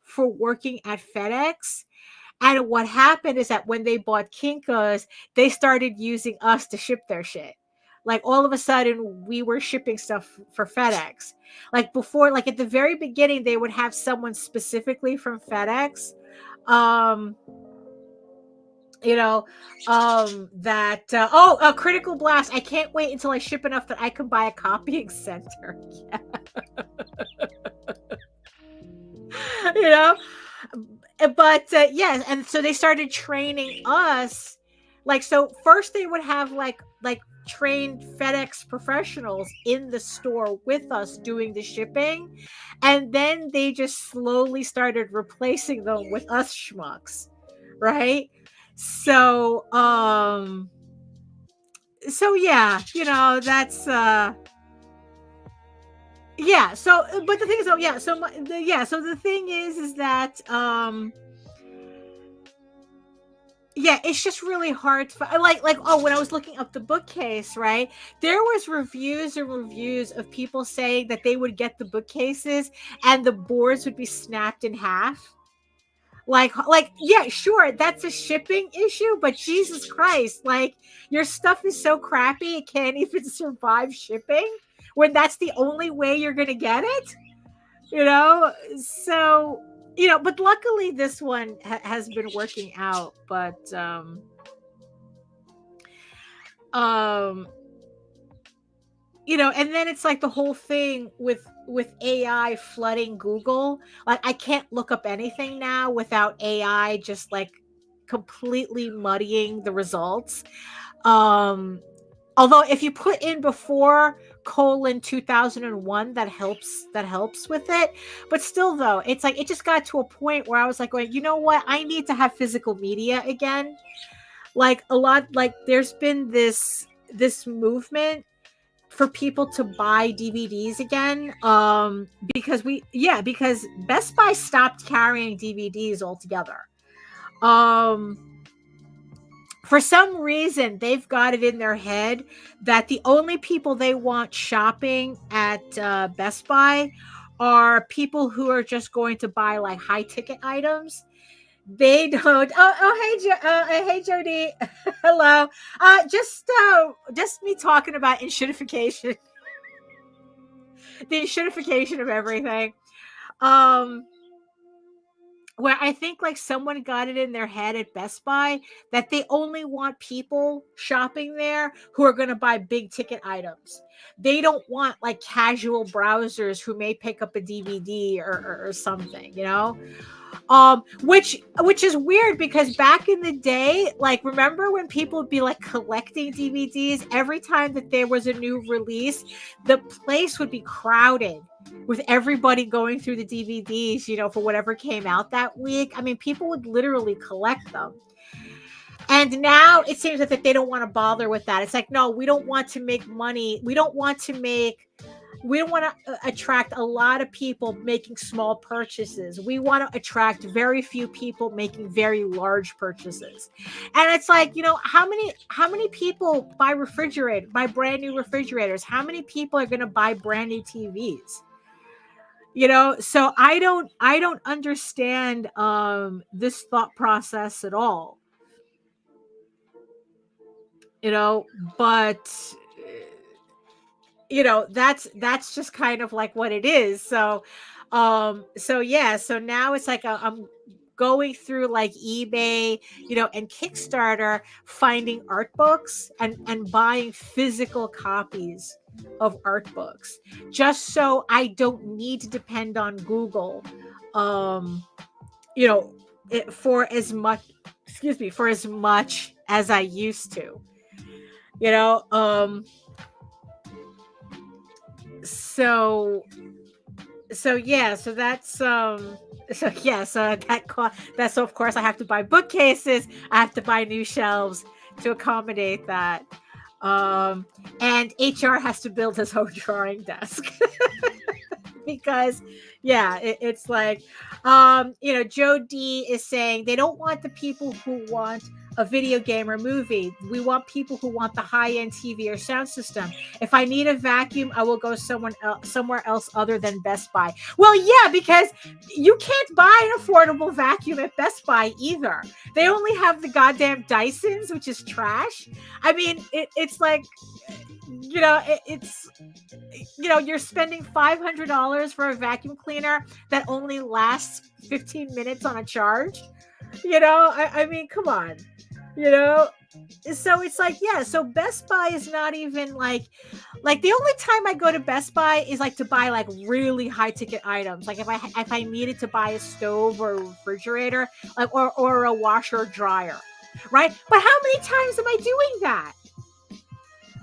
for working at FedEx. And what happened is that when they bought Kinko's, they started using us to ship their shit. Like all of a sudden we were shipping stuff for FedEx. Like before, like at the very beginning, they would have someone specifically from FedEx, Critical Blast. I can't wait until I ship enough that I can buy a copying center. Yeah. But yeah, and so they started training us. Like, so first they would have like trained FedEx professionals in the store with us doing the shipping, and then they just slowly started replacing them with us schmucks, right? So yeah, that's yeah. So, but the thing is, so the thing is that yeah, it's just really hard to when I was looking up the bookcase, right? There was reviews and reviews of people saying that they would get the bookcases and the boards would be snapped in half. Like, yeah, sure, that's a shipping issue, but Jesus Christ, like, your stuff is so crappy it can't even survive shipping when that's the only way you're gonna get it, so but luckily this one has been working out. But and then it's like the whole thing with AI flooding Google. Like, I can't look up anything now without AI just like completely muddying the results. Although if you put in before :2001, that helps with it. But still, though, it's like it just got to a point where I was like, going, you know what? I need to have physical media again. Like a lot, like there's been this movement for people to buy DVDs again. Because Best Buy stopped carrying DVDs altogether. For some reason, they've got it in their head that the only people they want shopping at Best Buy are people who are just going to buy like high ticket items. They don't. Hey, Jody. Hello. Just me talking about enshittification, the enshittification of everything. Where I think like someone got it in their head at Best Buy that they only want people shopping there who are going to buy big ticket items. They don't want like casual browsers who may pick up a DVD or something, you know? Which is weird because back in the day, like remember when people would be like collecting DVDs every time that there was a new release, the place would be crowded with everybody going through the DVDs, you know, for whatever came out that week. I mean, people would literally collect them. And now it seems that they don't want to bother with that. It's like, no, we don't want to make money. We don't want to attract a lot of people making small purchases. We want to attract very few people making very large purchases. And it's like, you know, how many people buy brand new refrigerators? How many people are going to buy brand new TVs? You know, so I don't understand this thought process at all. You know, but you know, that's just kind of like what it is. So yeah, so now it's like I'm going through like eBay, you know, and Kickstarter, finding art books and buying physical copies of art books just so I don't need to depend on Google, you know, for as much as I used to, you know. So yeah, so that's that's of course I have to buy bookcases, I have to buy new shelves to accommodate that. And HR has to build his own drawing desk. Because yeah, it's like you know, Joe D is saying they don't want the people who want a video game or movie. We want people who want the high-end TV or sound system. If I need a vacuum, I will go somewhere else other than Best Buy. Well, yeah, because you can't buy an affordable vacuum at Best Buy either. They only have the goddamn Dysons, which is trash. I mean, it's like, you know, it's, you know, you're spending $500 for a vacuum cleaner that only lasts 15 minutes on a charge. You know, I mean, come on. You know, so it's like, yeah, so Best Buy is not even like the only time I go to Best Buy is like to buy like really high ticket items, like if I needed to buy a stove or a refrigerator, like or a washer or dryer, right? But how many times am I doing that?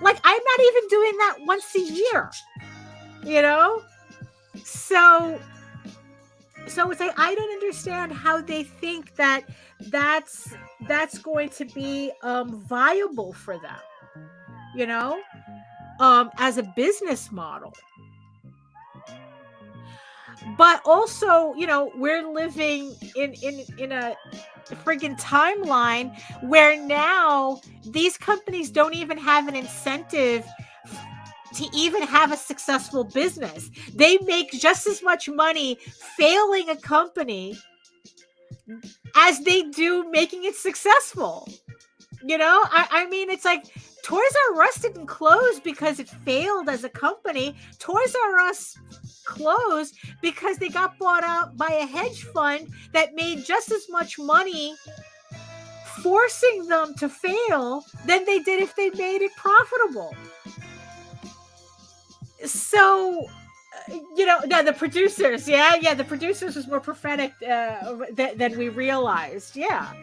Like, I'm not even doing that once a year, you know? So it's like, I don't understand how they think that that's going to be viable for them, you know, as a business model. But also, you know, we're living in a friggin' timeline where now these companies don't even have an incentive to even have a successful business. They make just as much money failing a company as they do making it successful. You know, I mean, it's like Toys R Us didn't close because it failed as a company. Toys R Us closed because they got bought out by a hedge fund that made just as much money forcing them to fail than they did if they made it profitable. So, you know, no, the producers, the producers was more prophetic than we realized. Yeah.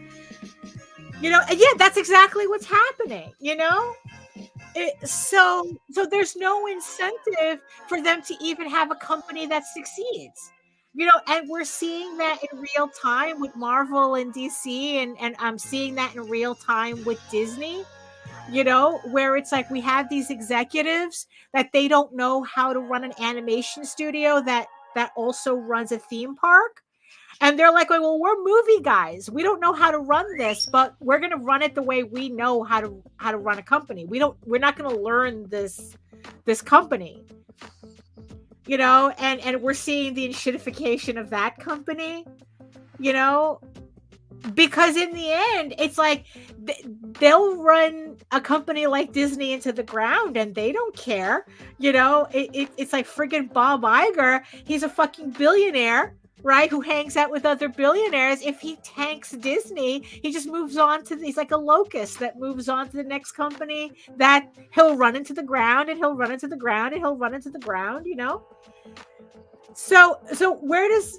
You know, and yeah, that's exactly what's happening, you know? So there's no incentive for them to even have a company that succeeds. You know, and we're seeing that in real time with Marvel and DC, and I'm seeing that in real time with Disney. You know, where it's like we have these executives that they don't know how to run an animation studio that also runs a theme park. And they're like, well, we're movie guys. We don't know how to run this, but we're going to run it the way we know how to run a company. We're not going to learn this company. and we're seeing the enshittification of that company, you know, because in the end, it's like they'll run a company like Disney into the ground and they don't care. It's like friggin' Bob Iger. He's a fucking billionaire, right? Who hangs out with other billionaires. If he tanks Disney, he just moves on to, he's like a locust that moves on to the next company that he'll run into the ground and he'll run into the ground and he'll run into the ground, So where does,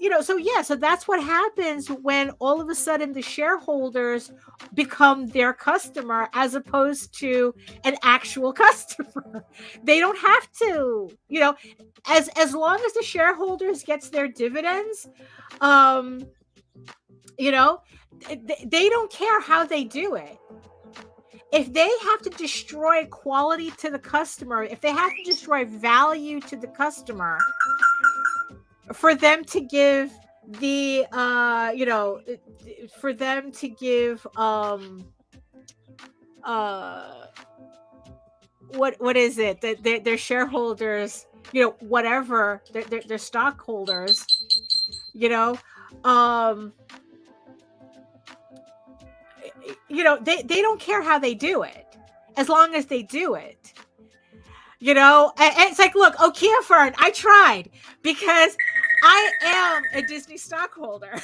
so that's what happens when all of a sudden the shareholders become their customer as opposed to an actual customer. They don't have to, as long as the shareholders gets their dividends, they don't care how they do it. If they have to destroy quality to the customer, if they have to destroy value to the customer, for them to give the what is it that their shareholders, whatever, their stockholders, they don't care how they do it, as long as they do it. And it's like, look, Fern, I tried, because I am a Disney stockholder,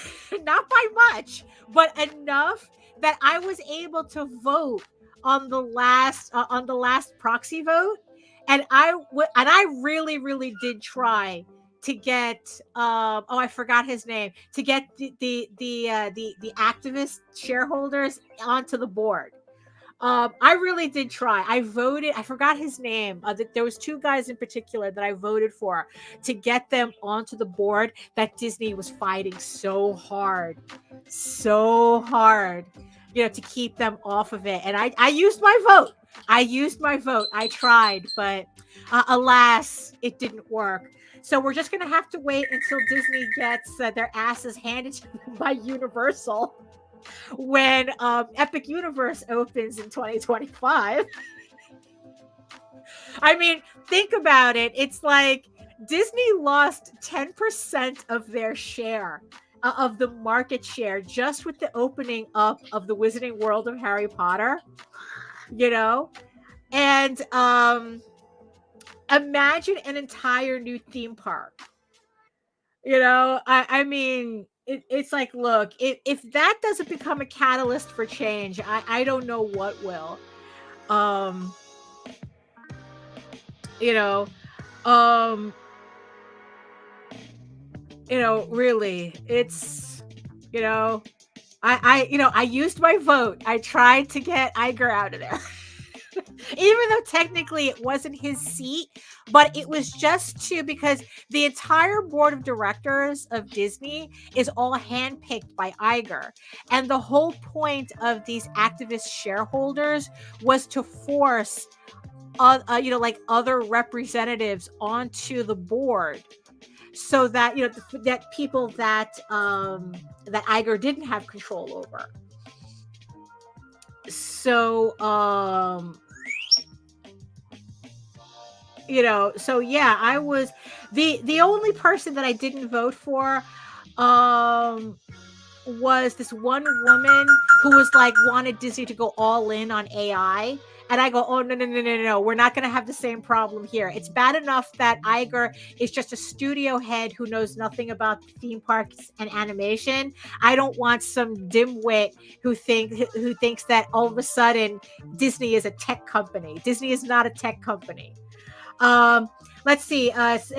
not by much, but enough that I was able to vote on the last proxy vote, and I really, really did try to get I forgot his name, to get the activist shareholders onto the board. I really did try. I voted. I forgot his name. There was two guys in particular that I voted for to get them onto the board that Disney was fighting so hard, to keep them off of it. And I used my vote. I tried, but alas, it didn't work. So we're just going to have to wait until Disney gets their asses handed to them by Universal when Epic Universe opens in 2025. I mean, think about it. It's like Disney lost 10% of their share, of the market share, just with the opening up of the Wizarding World of Harry Potter, and imagine an entire new theme park. I mean, it's like, look, if that doesn't become a catalyst for change, I don't know what will. Really, it's, I used my vote. I tried to get Iger out of there. Even though technically it wasn't his seat, but it was just because the entire board of directors of Disney is all handpicked by Iger. And the whole point of these activist shareholders was to force, other representatives onto the board, so that, that people that Iger didn't have control over. So, so yeah, I was the only person that I didn't vote for, was this one woman who was like, wanted Disney to go all in on AI. And I go, oh, no. We're not going to have the same problem here. It's bad enough that Iger is just a studio head who knows nothing about theme parks and animation. I don't want some dimwit who thinks that all of a sudden Disney is a tech company. Disney is not a tech company. Let's see.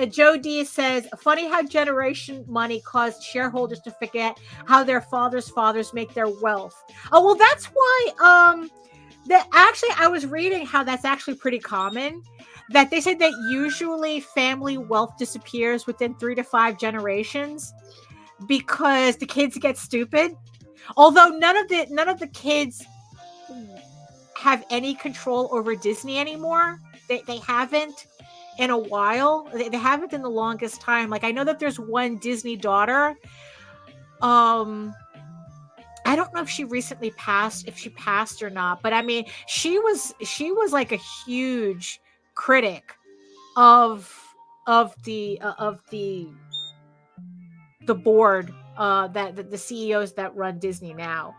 Joe D says, funny how generation money caused shareholders to forget how their fathers' fathers make their wealth. Oh, well, that's why, actually, I was reading how that's actually pretty common. That they said that usually family wealth disappears within 3 to 5 generations because the kids get stupid. Although none of the kids have any control over Disney anymore. They haven't in a while. They haven't in the longest time. Like, I know that there's one Disney daughter. I don't know if she recently passed, if she passed or not, but I mean, she was like a huge critic of the board, that the CEOs that run Disney now.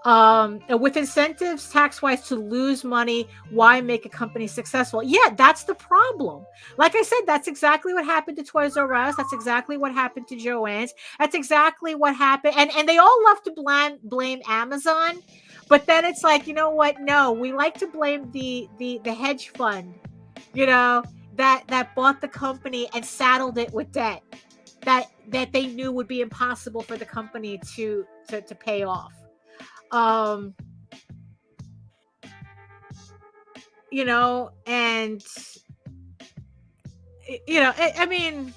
With incentives tax-wise to lose money, why make a company successful? Yeah, that's the problem. Like I said, that's exactly what happened to Toys R Us. That's exactly what happened to Joann's. That's exactly what happened. And they all love to blame Amazon, but then it's like, you know what? No, we like to blame the hedge fund, you know, that bought the company and saddled it with debt that they knew would be impossible for the company to pay off. You know, and you know, I mean,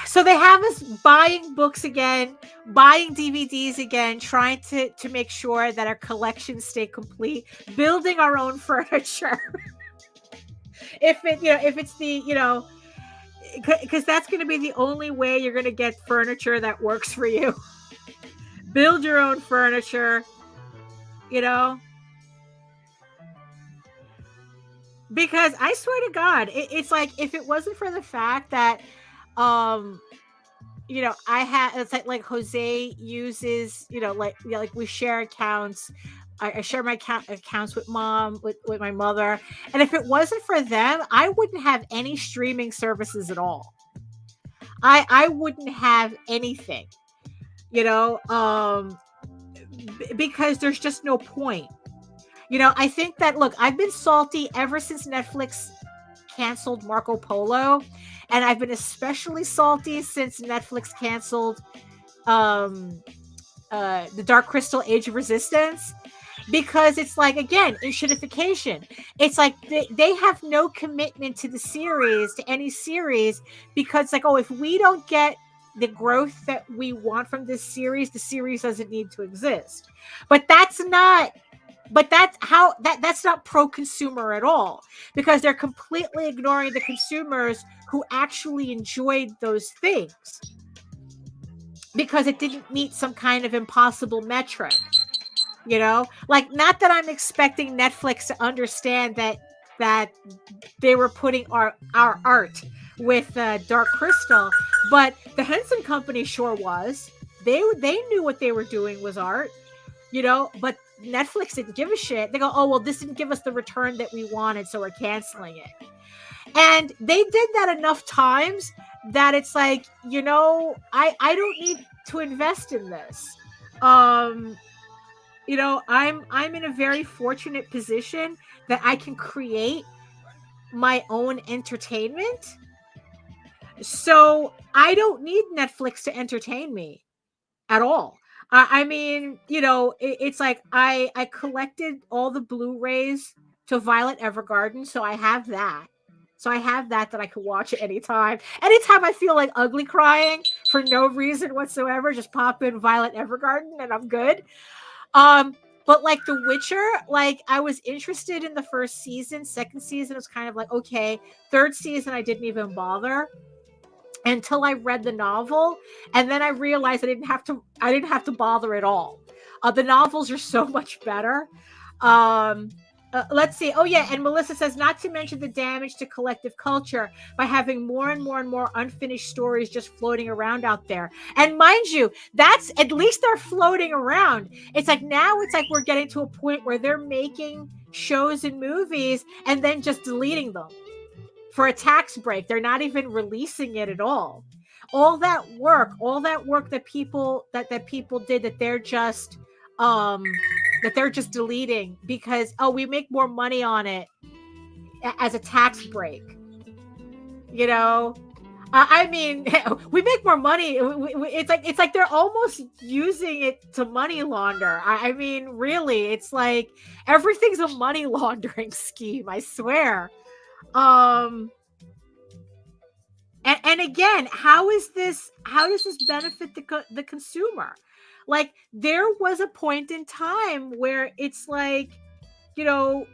so they have us buying books again, buying DVDs again, trying to make sure that our collections stay complete, building our own furniture. If it's the, you know, because that's going to be the only way you're going to get furniture that works for you. Build your own furniture, you know, because I swear to God, it's like, if it wasn't for the fact that, you know, it's like Jose uses, you know, like we share accounts. I share my accounts with mom, with my mother. And if it wasn't for them, I wouldn't have any streaming services at all. I wouldn't have anything, you know, because there's just no point. You know, I think that, look, I've been salty ever since Netflix canceled Marco Polo. And I've been especially salty since Netflix canceled the Dark Crystal Age of Resistance. Because it's like, again, enshittification. It's like they have no commitment to the series, to any series, because like, oh, if we don't get the growth that we want from this series, the series doesn't need to exist. But that's not pro-consumer at all, because they're completely ignoring the consumers who actually enjoyed those things because it didn't meet some kind of impossible metric. You know, like, not that I'm expecting Netflix to understand that they were putting our art with Dark Crystal, but the Henson Company sure was. They knew what they were doing was art, you know, but Netflix didn't give a shit. They go, oh, well, this didn't give us the return that we wanted, so we're canceling it. And they did that enough times that it's like, you know, I don't need to invest in this. You know, I'm in a very fortunate position that I can create my own entertainment. So I don't need Netflix to entertain me at all. I mean, you know, it's like I collected all the Blu-rays to Violet Evergarden, so I have that. So I have that I could watch at any time. Anytime I feel like ugly crying for no reason whatsoever, just pop in Violet Evergarden and I'm good. But like The Witcher, like, I was interested in the first season. Second season was kind of like, okay. Third season, I didn't even bother until I read the novel, and then I realized I didn't have to bother at all. The novels are so much better. Let's see. Oh yeah, and Melissa says, not to mention the damage to collective culture by having more and more and more unfinished stories just floating around out there. And mind you, that's, at least they're floating around. It's like, now it's like we're getting to a point where they're making shows and movies and then just deleting them for a tax break. They're not even releasing it at all. All that work that people did, that they're just deleting because, oh, we make more money on it as a tax break. You know, I mean, we make more money. It's like they're almost using it to money launder. I mean, really, it's like everything's a money laundering scheme, I swear. And again, how does this benefit the consumer? Like, there was a point in time where it's like, you know,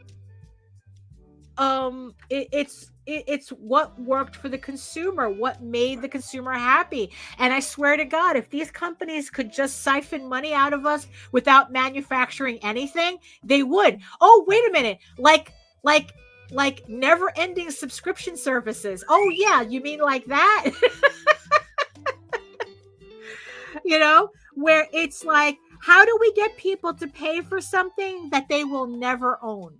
it's what worked for the consumer, what made the consumer happy. And I swear to God, if these companies could just siphon money out of us without manufacturing anything, they would. Oh, wait a minute. Like like never ending subscription services. Oh yeah, you mean like that? You know, where it's like, how do we get people to pay for something that they will never own?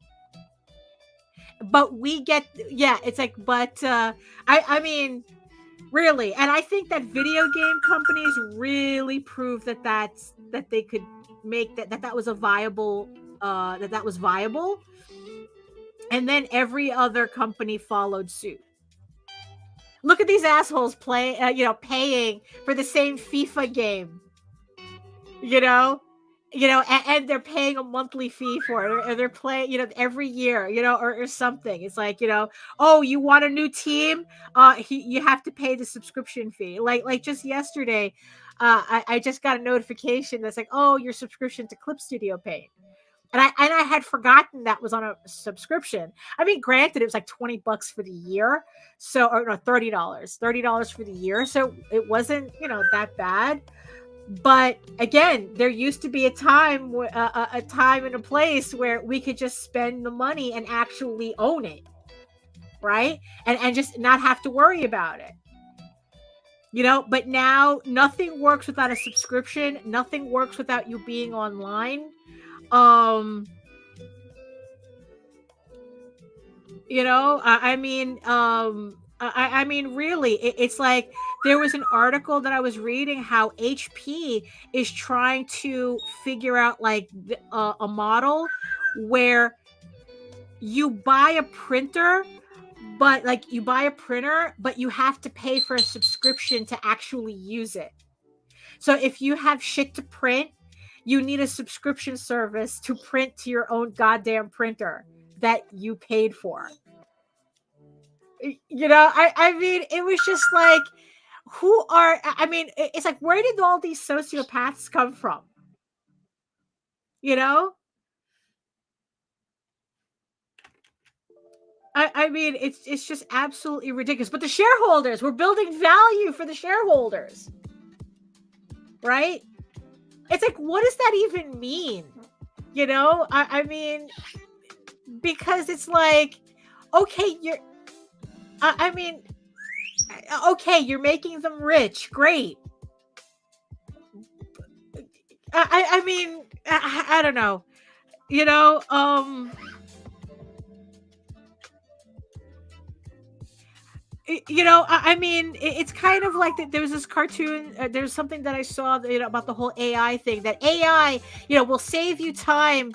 But we get, yeah, it's like, but I mean, really, and I think that video game companies really proved that that they could make that was a viable that was viable, and then every other company followed suit. Look at these assholes paying for the same FIFA game, you know, and they're paying a monthly fee for it, or they're playing, every year, or something. It's like, oh, you want a new team? You have to pay the subscription fee. Like just yesterday, I just got a notification that's like, oh, your subscription to Clip Studio Paint. And I had forgotten that was on a subscription. I mean, granted, it was like $20 for the year. So, or no, $30 for the year. So it wasn't, that bad. But again, there used to be a time and a place where we could just spend the money and actually own it, right? And just not have to worry about it. But now nothing works without a subscription. Nothing works without you being online. I mean, really, it's like there was an article that I was reading how HP is trying to figure out like a model where you buy a printer, but you have to pay for a subscription to actually use it. So if you have shit to print, you need a subscription service to print to your own goddamn printer that you paid for. I mean, it was just like, it's like, where did all these sociopaths come from? I mean, it's just absolutely ridiculous. But the shareholders, we're building value for the shareholders, right? It's like, what does that even mean? I mean, because it's like, okay, okay, you're making them rich. Great. I mean, I don't know. I mean, it's kind of like that. There was this cartoon. There's something that I saw, about the whole AI thing. That AI, will save you time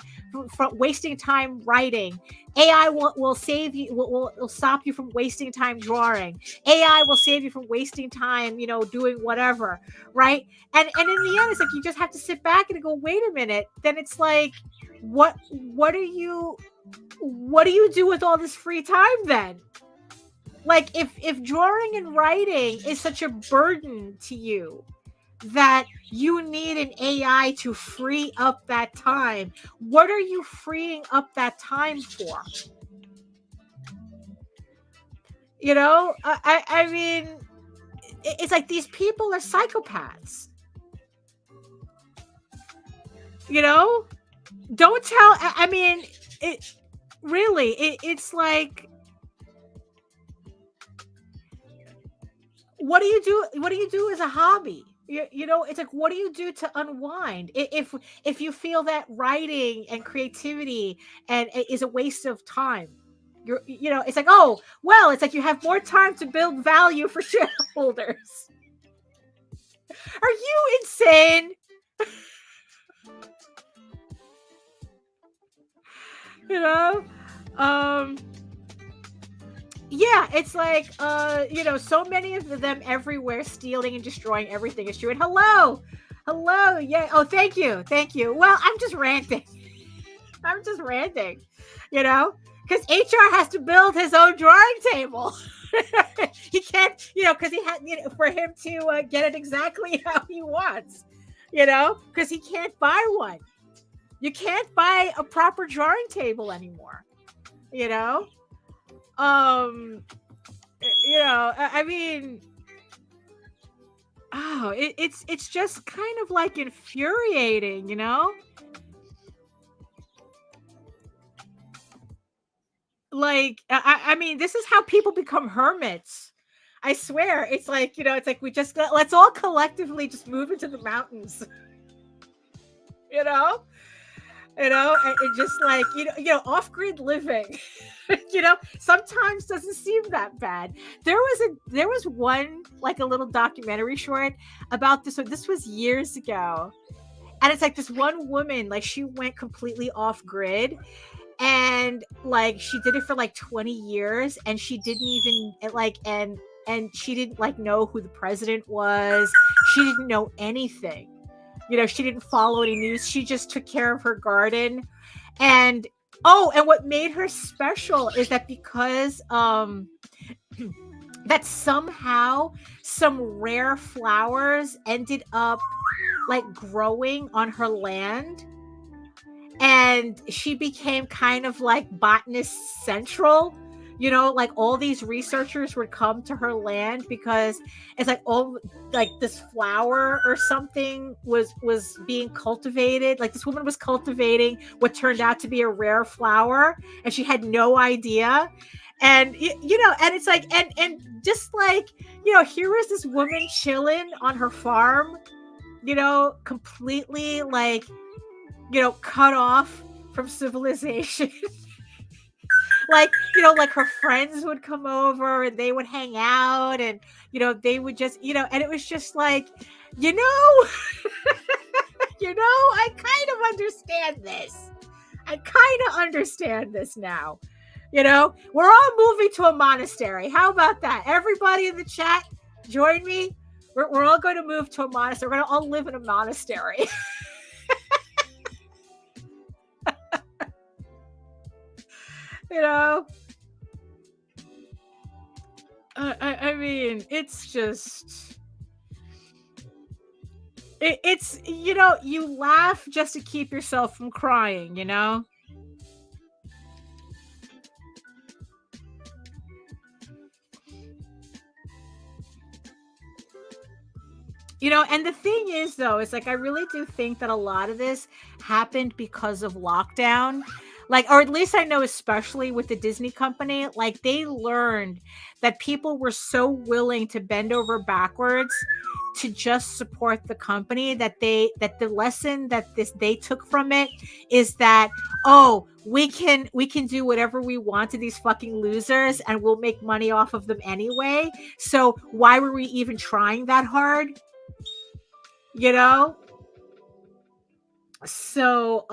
from wasting time writing. AI will save you. Will stop you from wasting time drawing. AI will save you from wasting time, doing whatever, right? And in the end, it's like you just have to sit back and go, wait a minute. Then it's like, what do you do with all this free time then? Like, if drawing and writing is such a burden to you that you need an AI to free up that time, what are you freeing up that time for? I mean, it's like these people are psychopaths. Don't tell. I mean, it's like, what do you do as a hobby? It's like, what do you do to unwind if you feel that writing and creativity and is a waste of time? It's like, oh, well, it's like you have more time to build value for shareholders. Are you insane? Yeah, it's like, so many of them everywhere stealing and destroying everything is true. And hello, yeah. Oh, thank you. Well, I'm just ranting. Because HR has to build his own drawing table. He can't, because he had, for him to get it exactly how he wants, because he can't buy one. You can't buy a proper drawing table anymore, I mean, it's just kind of like infuriating, like I mean, this is how people become hermits. I swear, it's like, it's like let's all collectively just move into the mountains. you know and just like off-grid living. Sometimes doesn't seem that bad. There was one, like, a little documentary short about this. So this was years ago, and it's like this one woman, like, she went completely off-grid, and like she did it for like 20 years, and she didn't even and she didn't, like, know who the president was. She didn't know anything. She didn't follow any news. She just took care of her garden. And and what made her special is that because that somehow some rare flowers ended up, like, growing on her land, and she became kind of like botanist central. Like, all these researchers would come to her land because it's like, all, like, this flower or something was being cultivated. Like, this woman was cultivating what turned out to be a rare flower, and she had no idea. And and it's like, and just like, here is this woman chilling on her farm, completely, like, cut off from civilization. Like, like, her friends would come over and they would hang out, and they would just, and it was just like, I kind of understand this. Now. We're all moving to a monastery. How about that? Everybody in the chat, join me. We're all going to move to a monastery. We're going to all live in a monastery. I mean, it's just, it's, you laugh just to keep yourself from crying, And the thing is, though, it's like, I really do think that a lot of this happened because of lockdown. Like, or at least I know, especially with the Disney company, like, they learned that people were so willing to bend over backwards to just support the company, that the lesson that they took from it is that, we can do whatever we want to these fucking losers, and we'll make money off of them anyway. So why were we even trying that hard? So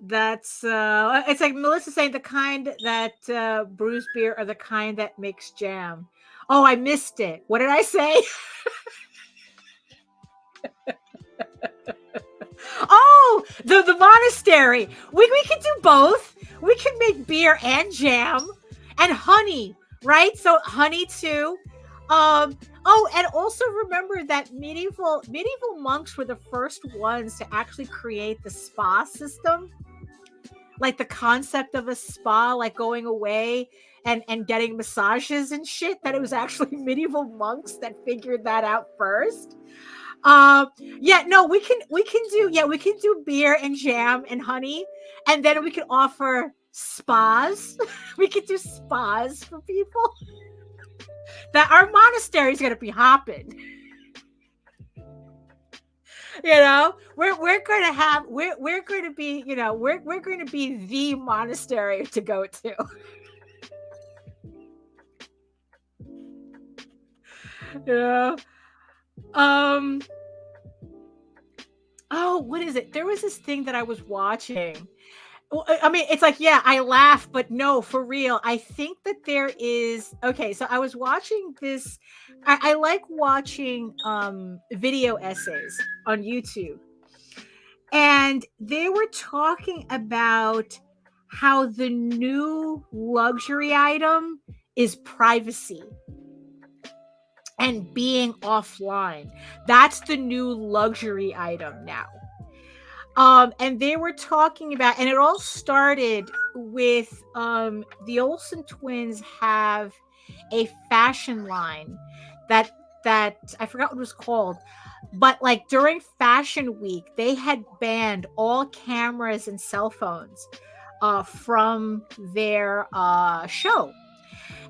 that's it's like Melissa saying the kind that brews beer or the kind that makes jam. Oh, I missed it. What did I say? Oh, the monastery. We can do both. We can make beer and jam and honey, right? So honey too. And also remember that medieval monks were the first ones to actually create the spa system. Like, the concept of a spa, like going away and getting massages and shit, that it was actually medieval monks that figured that out first. We can do beer and jam and honey, and then we can offer spas. We could do spas for people. That our monastery is going to be hopping. We're going to have, we're going to be, we're going to be the monastery to go to. What is it? There was this thing that I was watching. I mean, it's like, yeah, I laugh, but no, for real. I think that there is, okay, so I was watching this. I like watching video essays on YouTube. And they were talking about how the new luxury item is privacy and being offline. That's the new luxury item now. And they were talking about, and it all started with the Olsen twins have a fashion line that that I forgot what it was called, but like during Fashion Week, they had banned all cameras and cell phones from their show.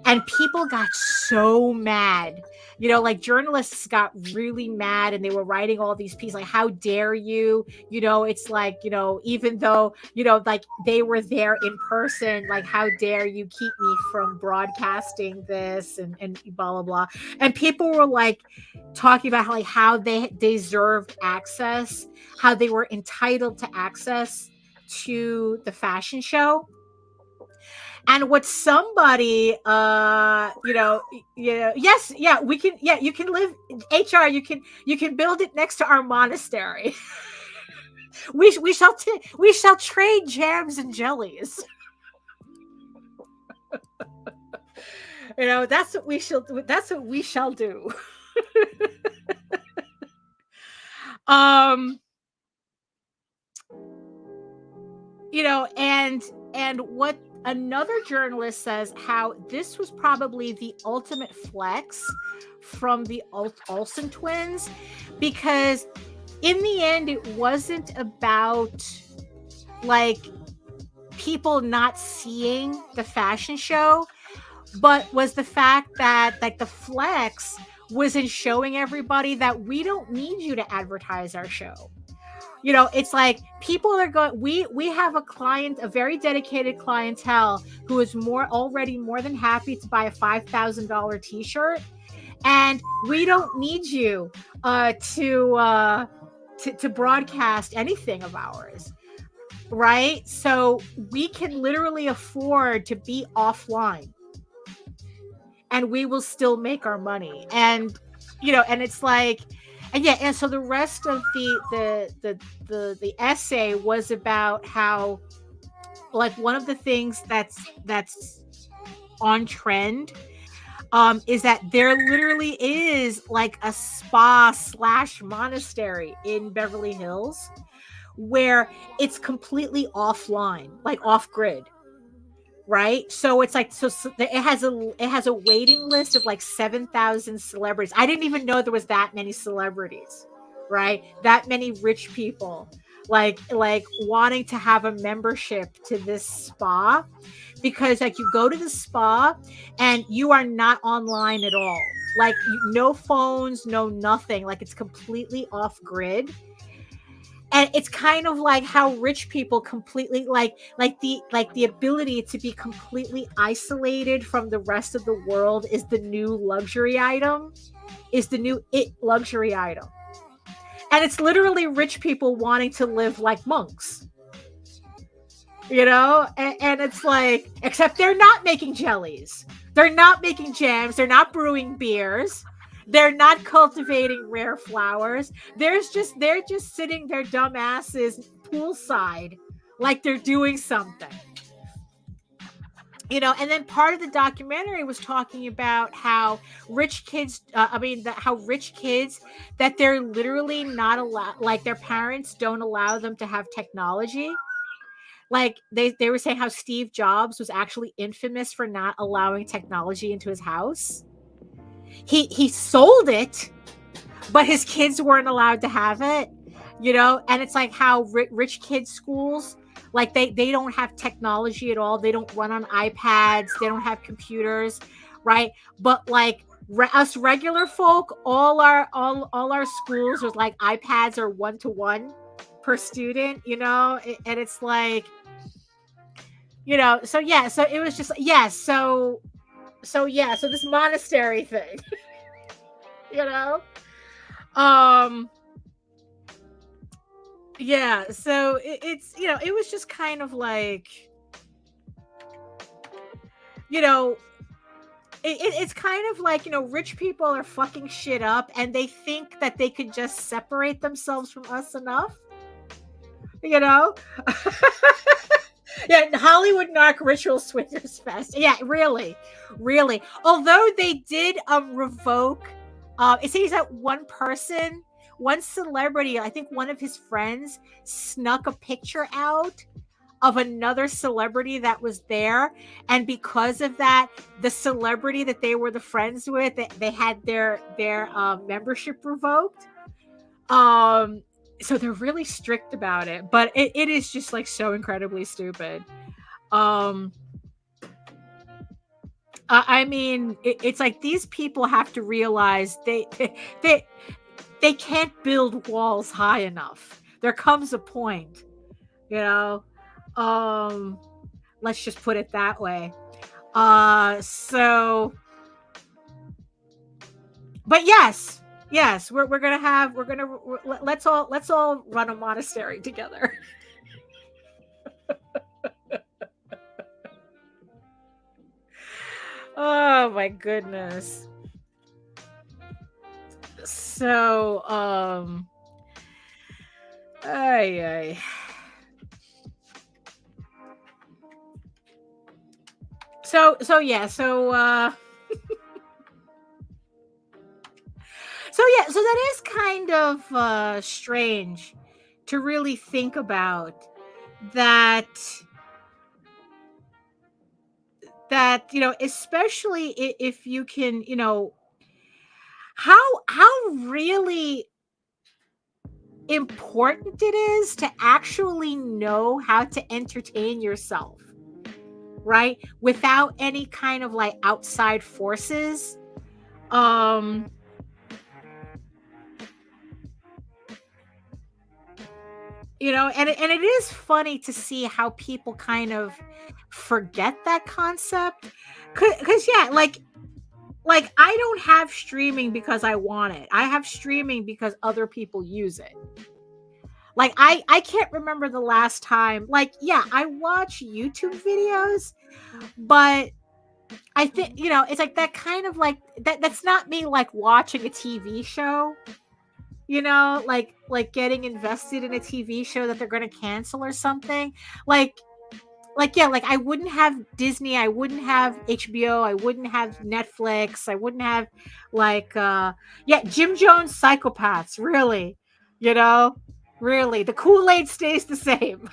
And people got so mad. You know, like journalists got really mad and they were writing all these pieces like, how dare you? You know, it's like, you know, even though, you know, like they were there in person, like, how dare you keep me from broadcasting this and blah, blah, blah. And people were like talking about how, like, how they deserved access, how they were entitled to access to the fashion show. And what somebody yes, yeah, we can, yeah, you can live HR, you can build it next to our monastery. we shall trade jams and jellies. You know, that's what we shall do. You know, and what another journalist says, how this was probably the ultimate flex from the Olsen twins, because in the end, it wasn't about like people not seeing the fashion show, but was the fact that like the flex was in showing everybody that we don't need you to advertise our show. You know, it's like people are going, we have a very dedicated clientele who is already more than happy to buy a $5,000 t-shirt. And we don't need you to broadcast anything of ours. Right. So we can literally afford to be offline and we will still make our money. And, you know, and it's like, and yeah, and so the rest of the essay was about how, like, one of the things that's on trend is that there literally is like a spa / monastery in Beverly Hills where it's completely offline, like off grid. Right, so it's like, so it has a waiting list of like 7,000 celebrities. I didn't even know there was that many celebrities, right? That many rich people, like wanting to have a membership to this spa, because like you go to the spa and you are not online at all, like no phones, no nothing, like it's completely off grid. And it's kind of like how rich people completely like the ability to be completely isolated from the rest of the world is the new luxury item, is the new luxury item. And it's literally rich people wanting to live like monks, you know? And it's like, except they're not making jellies. They're not making jams. They're not brewing beers. They're not cultivating rare flowers. They're just sitting their dumb asses poolside like they're doing something. You know, and then part of the documentary was talking about how rich kids, how rich kids, that they're literally not allowed, like their parents don't allow them to have technology. Like they were saying how Steve Jobs was actually infamous for not allowing technology into his house. He sold it, but his kids weren't allowed to have it, you know? And it's like how rich kids' schools, like they don't have technology at all. They don't run on iPads. They don't have computers, right? But like us regular folk, all our schools with like iPads are 1-to-1 per student, you know? And it's like, you know, so yeah, so it was just, yeah, so this monastery thing, you know, yeah, so it's, you know, it was just kind of like, you know, it's kind of like, you know, rich people are fucking shit up and they think that they could just separate themselves from us enough, you know. Yeah, Hollywood Narc Ritual Swingers Fest. Yeah, really. Although they did revoke, it seems that one celebrity, I think one of his friends, snuck a picture out of another celebrity that was there, and because of that, the celebrity that they were the friends with, they had their membership revoked. So they're really strict about it, but it is just like so incredibly stupid. I mean, it's like these people have to realize they they can't build walls high enough. There comes a point, you know. Let's just put it that way. So, but yes, we're gonna have let's all run a monastery together. Oh my goodness. So, ay. So yeah, so so that is kind of strange to really think about that you know, especially if you can, you know, how really important it is to actually know how to entertain yourself, right? Without any kind of like outside forces. You know, and it is funny to see how people kind of forget that concept. Cause yeah, like I don't have streaming because I want it. I have streaming because other people use it. Like I can't remember the last time. Like, yeah, I watch YouTube videos, but I think, you know, it's like that kind of like that's not me like watching a TV show, you know, like getting invested in a TV show that they're going to cancel or something. Like yeah, like I wouldn't have Disney, I wouldn't have HBO, I wouldn't have Netflix, I wouldn't have like yeah, Jim Jones Psychopaths, really. You know? Really. The Kool-Aid stays the same.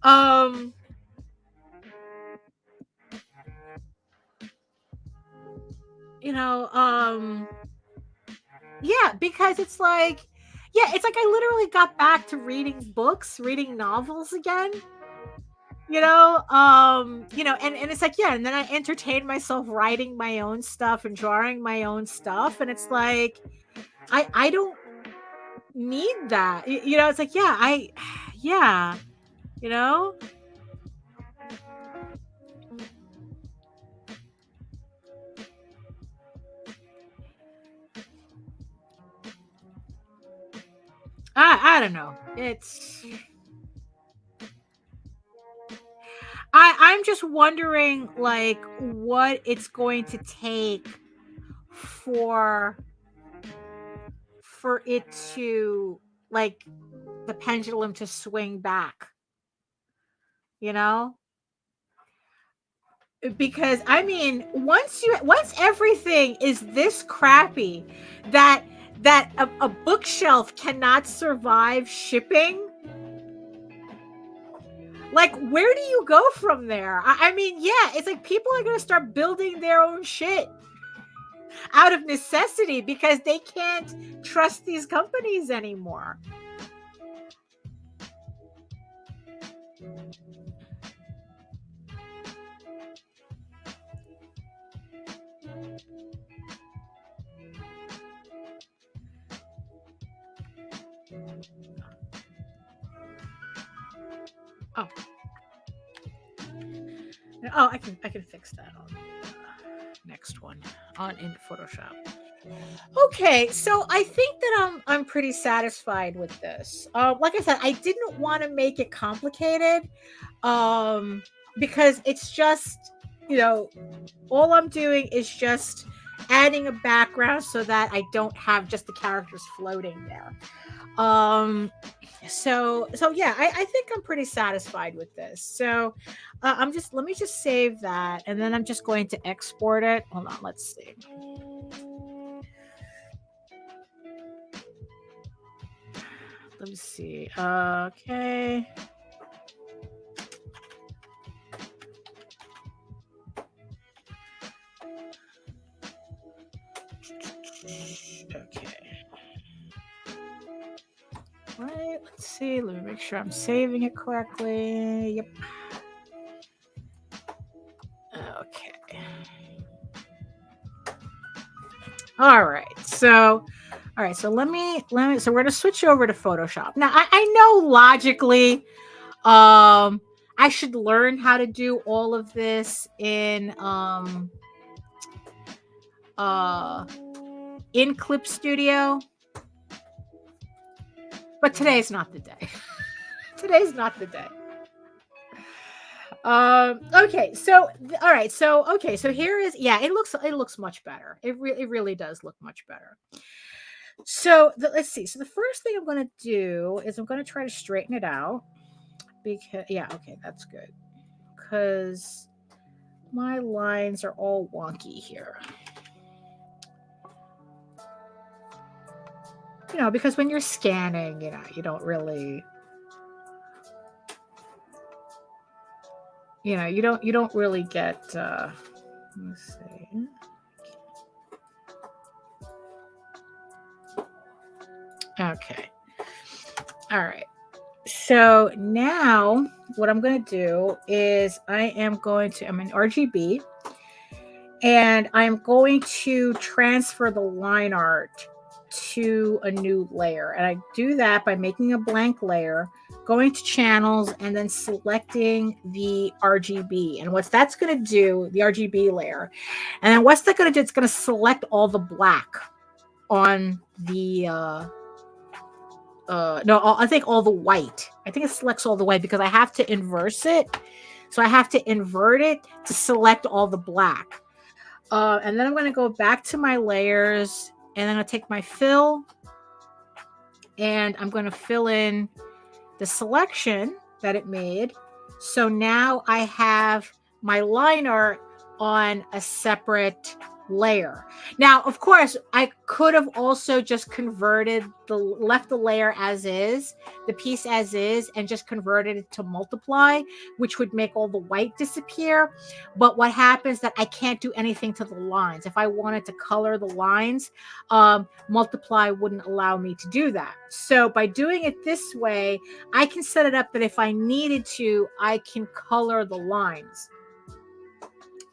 um you know, yeah, because it's like yeah, it's like I literally got back to reading books, reading novels again. You know, and it's like yeah, and then I entertain myself writing my own stuff and drawing my own stuff, and it's like I don't need that. You know, it's like yeah, yeah, you know. I don't know. It's I'm just wondering like what it's going to take for it to like the pendulum to swing back, you know? Because I mean, once everything is this crappy that a bookshelf cannot survive shipping, like where do you go from there? I mean, yeah, it's like people are going to start building their own shit out of necessity because they can't trust these companies anymore. Oh. Oh, I can fix that on the next one on in Photoshop. Okay, so I think that I'm pretty satisfied with this. Like I said, I didn't want to make it complicated, um, because it's just you know all I'm doing is just adding a background so that I don't have just the characters floating there. Um, so yeah, I think I'm pretty satisfied with this. So I'm just let me just save that, and then I'm just going to export it. Hold on, let's see. Let me see. Okay. Okay. Right, let's see. Let me make sure I'm saving it correctly. Yep. Okay. All right. So let me so we're gonna switch over to Photoshop. Now I know logically I should learn how to do all of this in Clip Studio. But today's not the day. Today's not the day. Okay, so all right, so okay, so here is it looks much better. It really does look much better. So let's see. So the first thing I'm going to do is I'm going to try to straighten it out because okay, that's good. Because my lines are all wonky here. You know, because when you're scanning, you know, you don't really, you know, you don't really get let's see. Okay. All right. So now what I'm going to do is I'm in RGB and I'm going to transfer the line art to a new layer. And I do that by making a blank layer, going to channels, and then selecting the RGB. And what that's going to do, the RGB layer, and then what's that going to do? It's going to select all the black on the no, I think all the white. I think it selects all the white because I have to inverse it. So I have to invert it to select all the black. And then I'm going to go back to my layers, and then I'll take my fill, and I'm going to fill in the selection that it made. So now I have my line art on a separate layer. Now, of course, I could have also just left the layer as is, the piece as is, and just converted it to multiply, which would make all the white disappear. But what happens that I can't do anything to the lines. If I wanted to color the lines, multiply wouldn't allow me to do that. So by doing it this way, I can set it up that if I needed to, I can color the lines.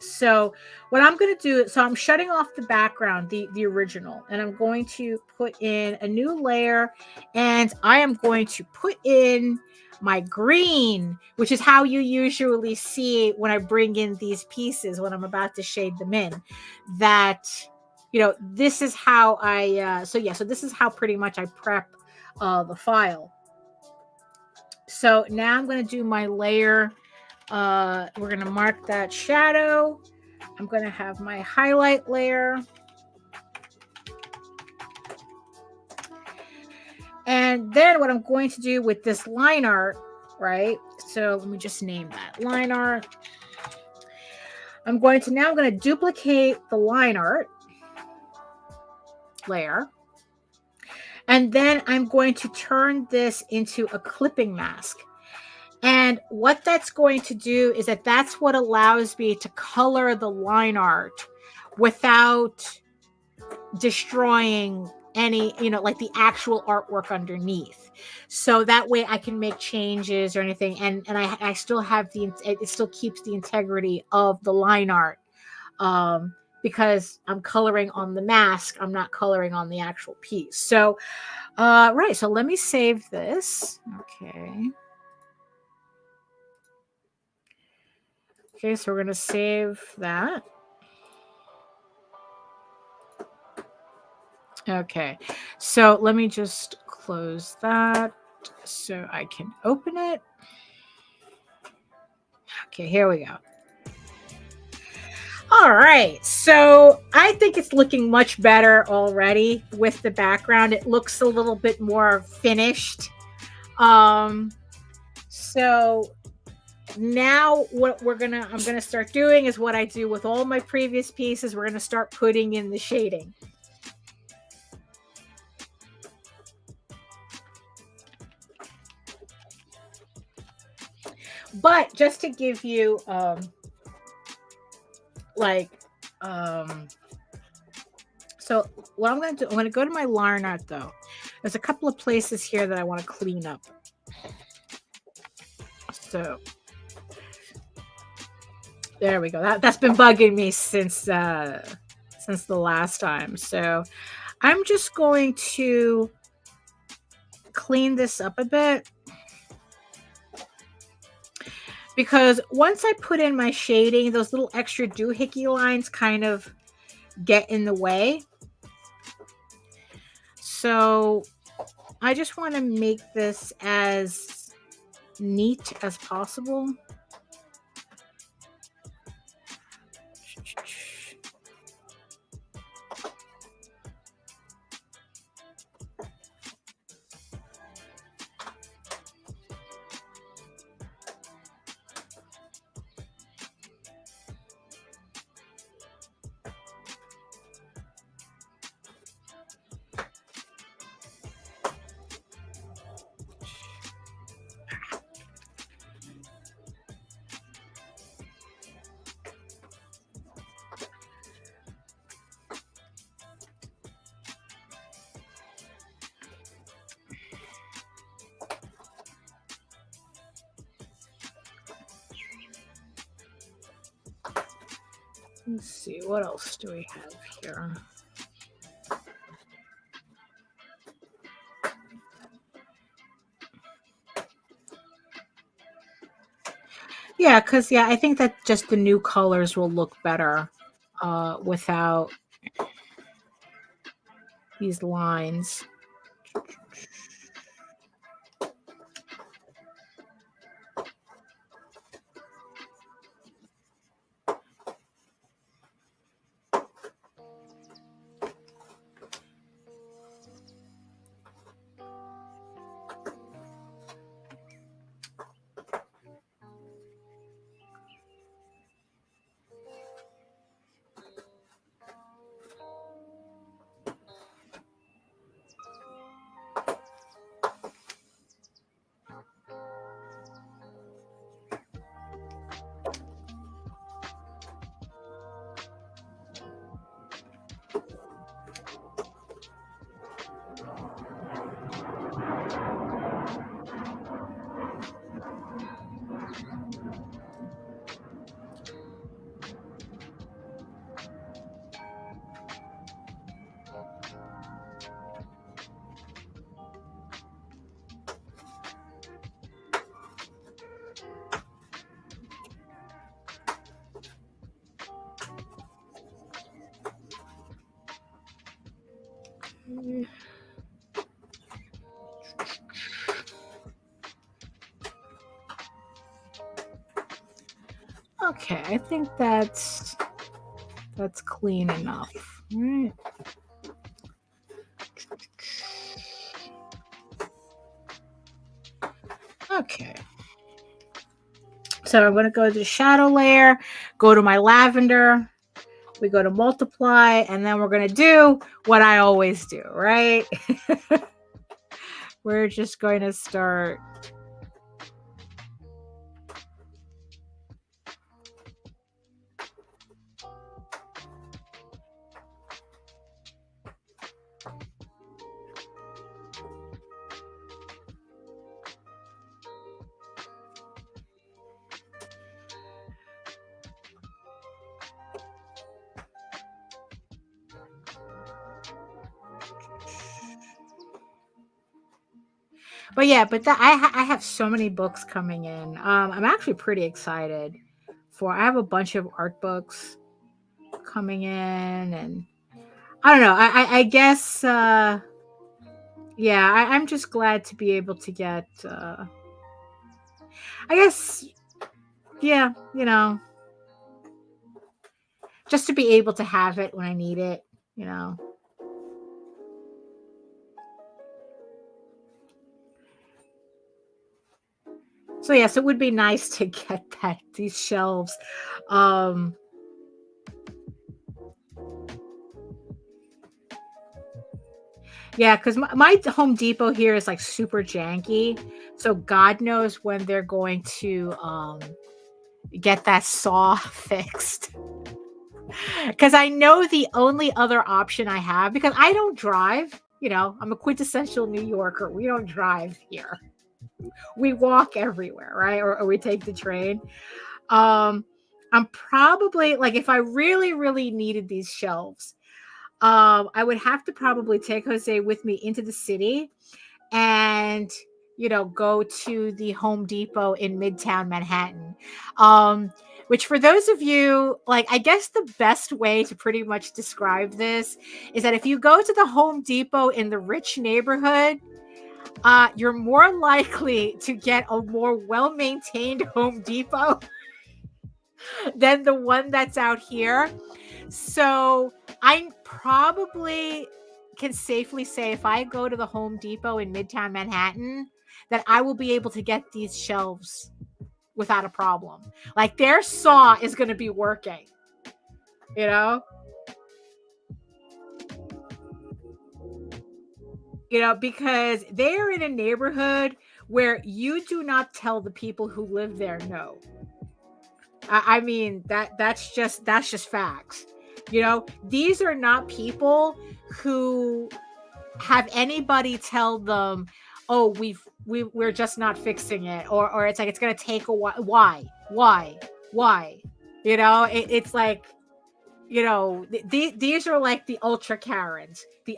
So what I'm going to do, so I'm shutting off the background, the original, and I'm going to put in a new layer, and I am going to put in my green, which is how you usually see when I bring in these pieces, when I'm about to shade them in, that, you know, this is how so this is how pretty much I prep the file. So now I'm going to do my layer. We're going to mark that shadow. I'm going to have my highlight layer. And then what I'm going to do with this line art, right? So let me just name that line art. I'm going to duplicate the line art layer. And then I'm going to turn this into a clipping mask. And what that's going to do is that's what allows me to color the line art without destroying any, you know, like the actual artwork underneath. So that way I can make changes or anything. And I still have it still keeps the integrity of the line art because I'm coloring on the mask. I'm not coloring on the actual piece. So, right. So let me save this. Okay. Okay, so we're going to save that. Okay, so let me just close that so I can open it. Okay, here we go. All right, so I think it's looking much better already with the background. It looks a little bit more finished. So now what I'm gonna start doing is what I do with all my previous pieces. We're gonna start putting in the shading. But just to give you like so what I'm going to do, I'm going to go to my line art though. There's a couple of places here that I want to clean up. So there we go. That's been bugging me since the last time. So I'm just going to clean this up a bit, because once I put in my shading, those little extra doohickey lines kind of get in the way. So I just want to make this as neat as possible. Let's see, what else do we have here? Yeah, because I think that just the new colors will look better without these lines. Okay, I think that's clean enough. All right. Okay. So I'm going to go to the shadow layer, go to my lavender, we go to multiply, and then we're going to do what I always do, right? We're just going to start. But yeah, but I have so many books coming in. I'm actually pretty excited for. I have a bunch of art books coming in, and I don't know. I guess I'm just glad to be able to get. I guess just to be able to have it when I need it. So yes, it would be nice to get these shelves. Yeah, because my Home Depot here is like super janky. So God knows when they're going to get that saw fixed. Because I know the only other option I have, because I don't drive, I'm a quintessential New Yorker. We don't drive here. We walk everywhere, right? Or we take the train. I'm probably like, if I really, really needed these shelves, I would have to probably take Jose with me into the city and go to the Home Depot in Midtown Manhattan. Which, for those of you, like, I guess the best way to pretty much describe this is that if you go to the Home Depot in the rich neighborhood, you're more likely to get a more well-maintained Home Depot than the one that's out here. So I probably can safely say, if I go to the Home Depot in Midtown Manhattan, that I will be able to get these shelves without a problem. Like, their saw is going to be working, because they're in a neighborhood where you do not tell the people who live there no. I mean, that's just facts. These are not people who have anybody tell them, oh, we're just not fixing it, or it's like it's gonna take a while. Why? It's like, these are like the ultra Karens and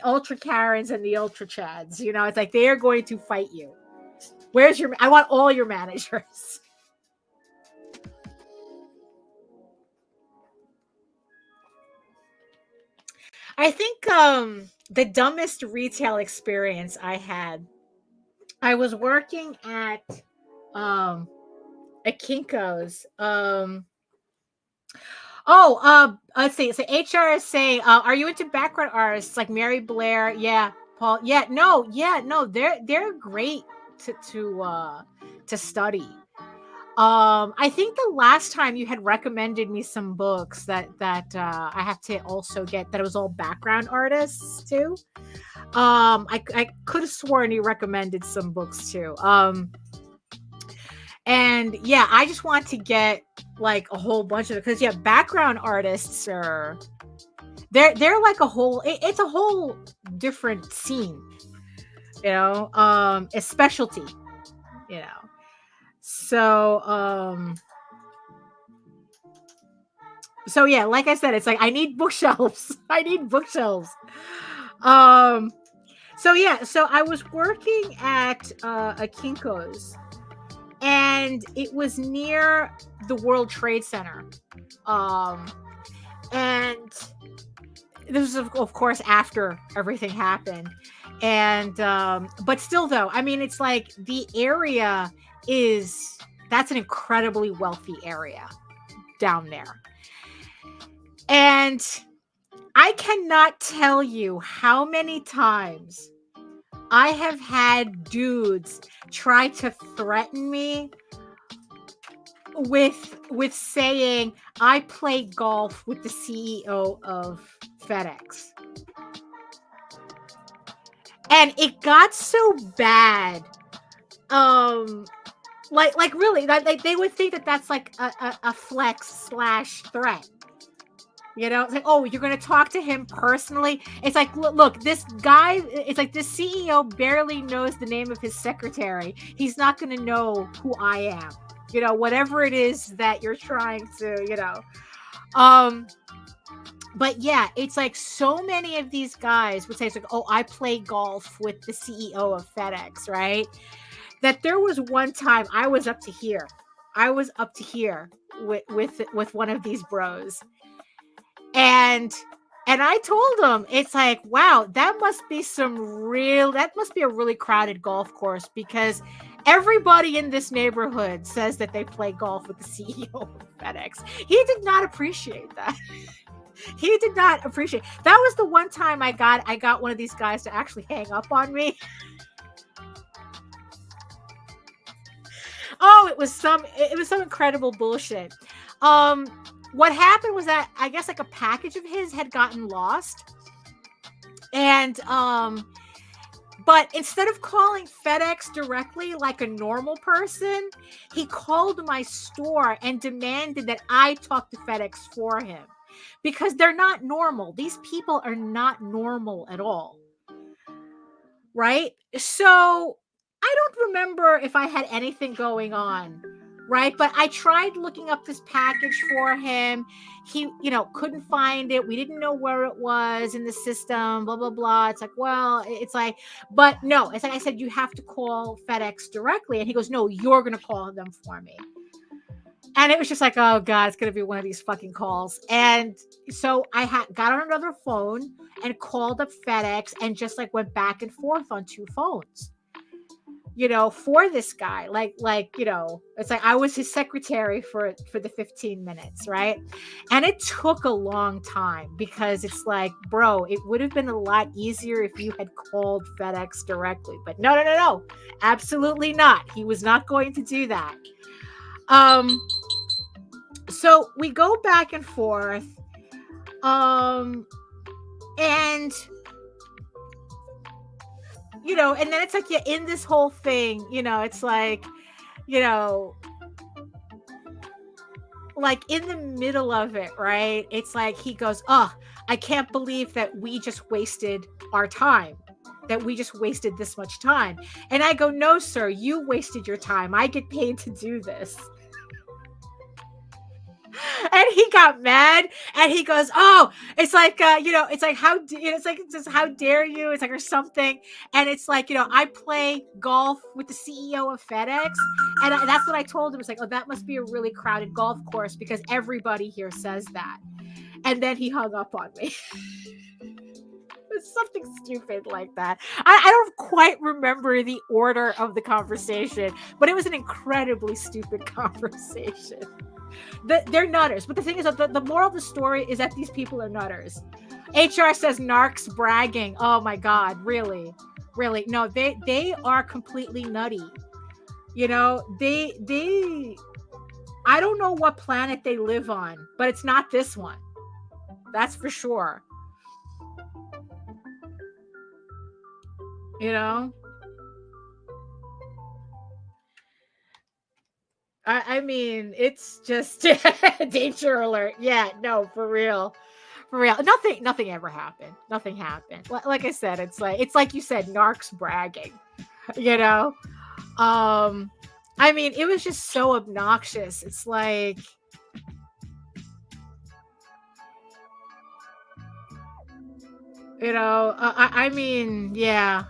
the ultra Chads. It's like they are going to fight you. I want all your managers. I think the dumbest retail experience I had, I was working at Kinko's. Let's see. So HR is saying, are you into background artists like Mary Blair? Yeah, Paul. Yeah, no. They're great to study. I think the last time you had recommended me some books that I have to also get, that it was all background artists too. I could have sworn you recommended some books too. And yeah, I just want to get like a whole bunch of it, because background artists are they're like it's a whole different scene, a specialty, So yeah, like I said, it's like I need bookshelves. So I was working at a Kinko's, and it was near the World Trade Center. And this was of course after everything happened. And but still though, I mean, it's like the area that's an incredibly wealthy area down there. And I cannot tell you how many times I have had dudes try to threaten me with saying I play golf with the CEO of FedEx. And it got so bad. Like really, like they would think that that's like a flex / threat. It's like, oh, you're going to talk to him personally? It's like, look, this guy, it's like this CEO barely knows the name of his secretary. He's not going to know who I am. Whatever it is that you're trying to, But yeah, it's like so many of these guys would say, it's like, oh, I play golf with the CEO of FedEx, right? That there was one time I was up to here. With one of these bros. And I told him, it's like, wow, that must be a really crowded golf course, because everybody in this neighborhood says that they play golf with the CEO of FedEx. He did not appreciate that. That was the one time I got one of these guys to actually hang up on me. Oh, it was some incredible bullshit. What happened was that I guess like a package of his had gotten lost, and But instead of calling FedEx directly like a normal person, he called my store and demanded that I talk to FedEx for him because they're not normal. These people are not normal at all. Right? So I don't remember if I had anything going on. Right? But I tried looking up this package for him. He, couldn't find it. We didn't know where it was in the system, blah, blah, blah. It's like, well, it's like, but no, it's like I said, you have to call FedEx directly. And he goes, no, you're going to call them for me. And it was just like, oh God, it's going to be one of these fucking calls. And so I got on another phone and called up FedEx and just like went back and forth on 2 phones. For this guy, like, it's like I was his secretary for the 15 minutes, right? And it took a long time because it's like, bro, it would have been a lot easier if you had called FedEx directly, but no, absolutely not. He was not going to do that. So we go back and forth, and and then it's like you're in this whole thing, it's like, like in the middle of it, right? It's like he goes, oh, I can't believe that we just wasted our time, that we just wasted this much time. And I go, no, sir, you wasted your time. I get paid to do this. And he got mad and he goes, oh, it's like, it's like, it's just, how dare you? It's like, or something. And it's like, I play golf with the CEO of FedEx. And that's what I told him. It's like, oh, that must be a really crowded golf course because everybody here says that. And then he hung up on me. Something stupid like that. I don't quite remember the order of the conversation, but it was an incredibly stupid conversation. They're nutters. But the thing is, the moral of the story is that these people are nutters. HR says narcs bragging. Oh my God, really? No, they are completely nutty. They I don't know what planet they live on, but it's not this one. That's for sure. I mean, it's just danger alert. Yeah, no, for real. Nothing ever happened. Nothing happened. Like I said, it's like you said, narcs bragging. I mean, it was just so obnoxious. It's like, I mean, yeah.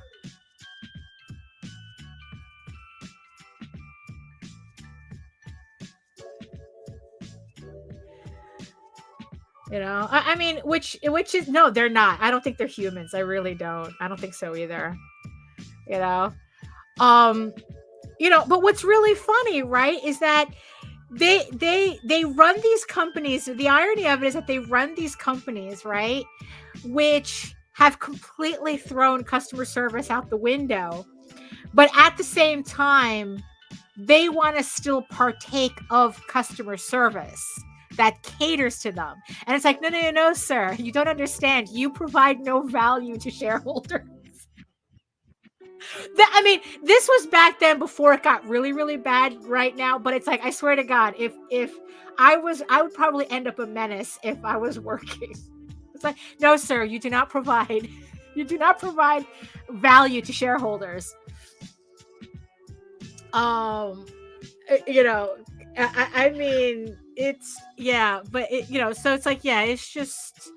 I mean, which is, no, they're not. I don't think they're humans. I really don't. I don't think so either. But what's really funny, right, is that they run these companies. The irony of it is that they run these companies, right, which have completely thrown customer service out the window. But at the same time, they want to still partake of customer service that caters to them. And it's like, no, sir. You don't understand. You provide no value to shareholders. I mean, this was back then before it got really, really bad right now. But it's like, I swear to God, if I would probably end up a menace if I was working. It's like, no, sir, you do not provide value to shareholders. I mean, it's, yeah, but so it's like, yeah, it's just,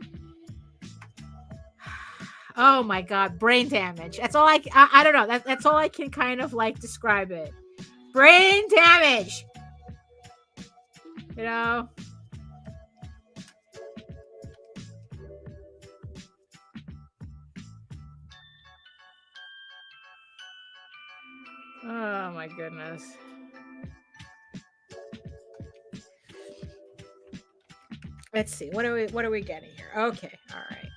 oh my God, brain damage. That's all I don't know. That's all I can kind of like describe it. Brain damage. Oh my goodness. Let's see. What are we getting here? Okay. All right.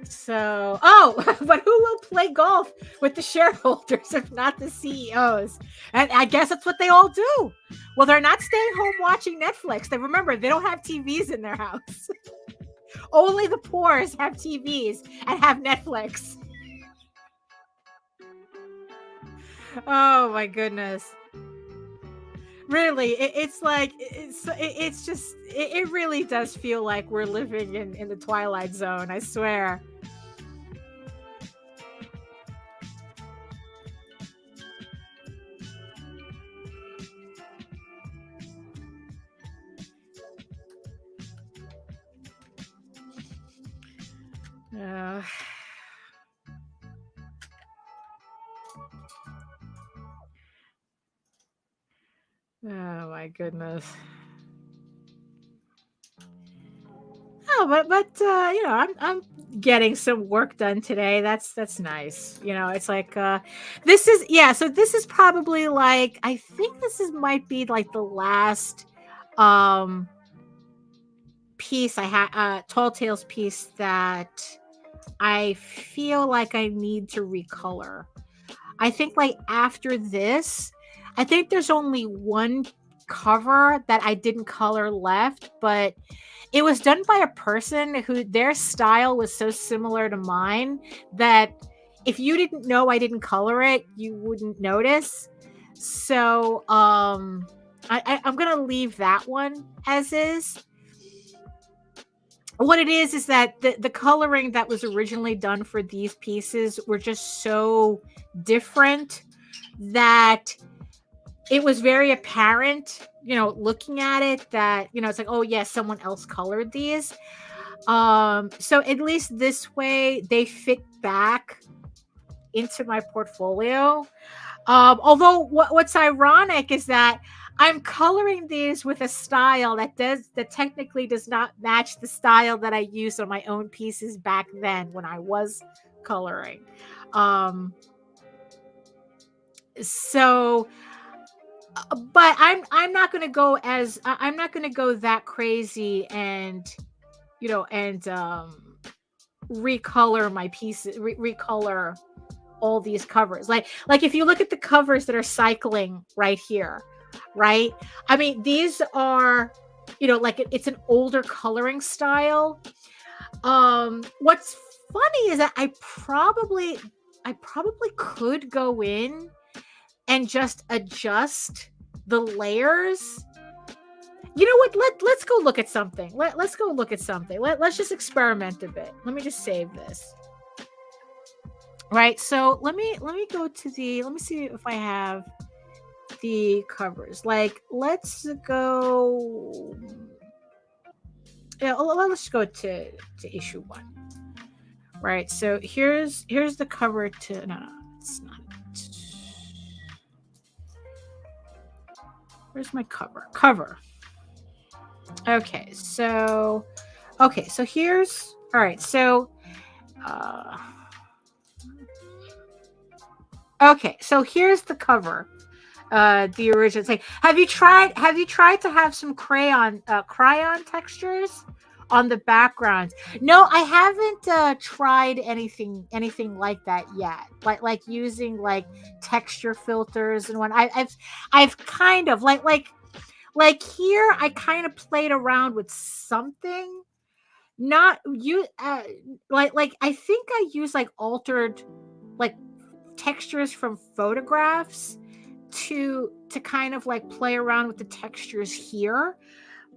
So, but who will play golf with the shareholders if not the CEOs? And I guess that's what they all do. Well, they're not staying home watching Netflix. They don't have TVs in their house. Only the poors have TVs and have Netflix. Oh my goodness. Really, it's like it's just it really does feel like we're living in the Twilight Zone, I swear. Uh, oh my goodness. Oh, but you know, I'm getting some work done today. That's nice. You know, it's like this is so this is probably like I think this is might be like the last um piece I had Tall Tales piece that I feel like I need to recolor. I think like after this, I think there's only one cover that I didn't color left, but it was done by a person who their style was so similar to mine that if you didn't know I didn't color it, you wouldn't notice. So I'm gonna leave that one as is. What it is that the coloring that was originally done for these pieces were just so different that it was very apparent, you know, looking at it that, you know, it's like, oh yeah, someone else colored these. So at least this way they fit back into my portfolio. Although what's ironic is that I'm coloring these with a style that technically does not match the style that I used on my own pieces back then when I was coloring. So but I'm not going to go as I'm not going to go that crazy and you know and recolor my pieces recolor all these covers. Like if you look at the covers that are cycling right here, right? I mean, these are, you know, like it's an older coloring style. What's funny is that I probably could go in and just adjust the layers. You know what? Let's go look at something. Let's go look at something. Let's just experiment a bit. Let me just save this. Right, so let me go to let me see if I have the covers. Like, let's go. Yeah, let's go to issue 1. Right, so here's the cover to no, it's not. Where's my cover? Okay, so here's all right. So okay, so here's the cover. The original thing. Have you tried to have some crayon textures on the background? No, I haven't tried anything like that yet. Like using like texture filters and I've kind of like here I kind of played around with something. Not you like I think I used like altered like textures from photographs to kind of like play around with the textures here.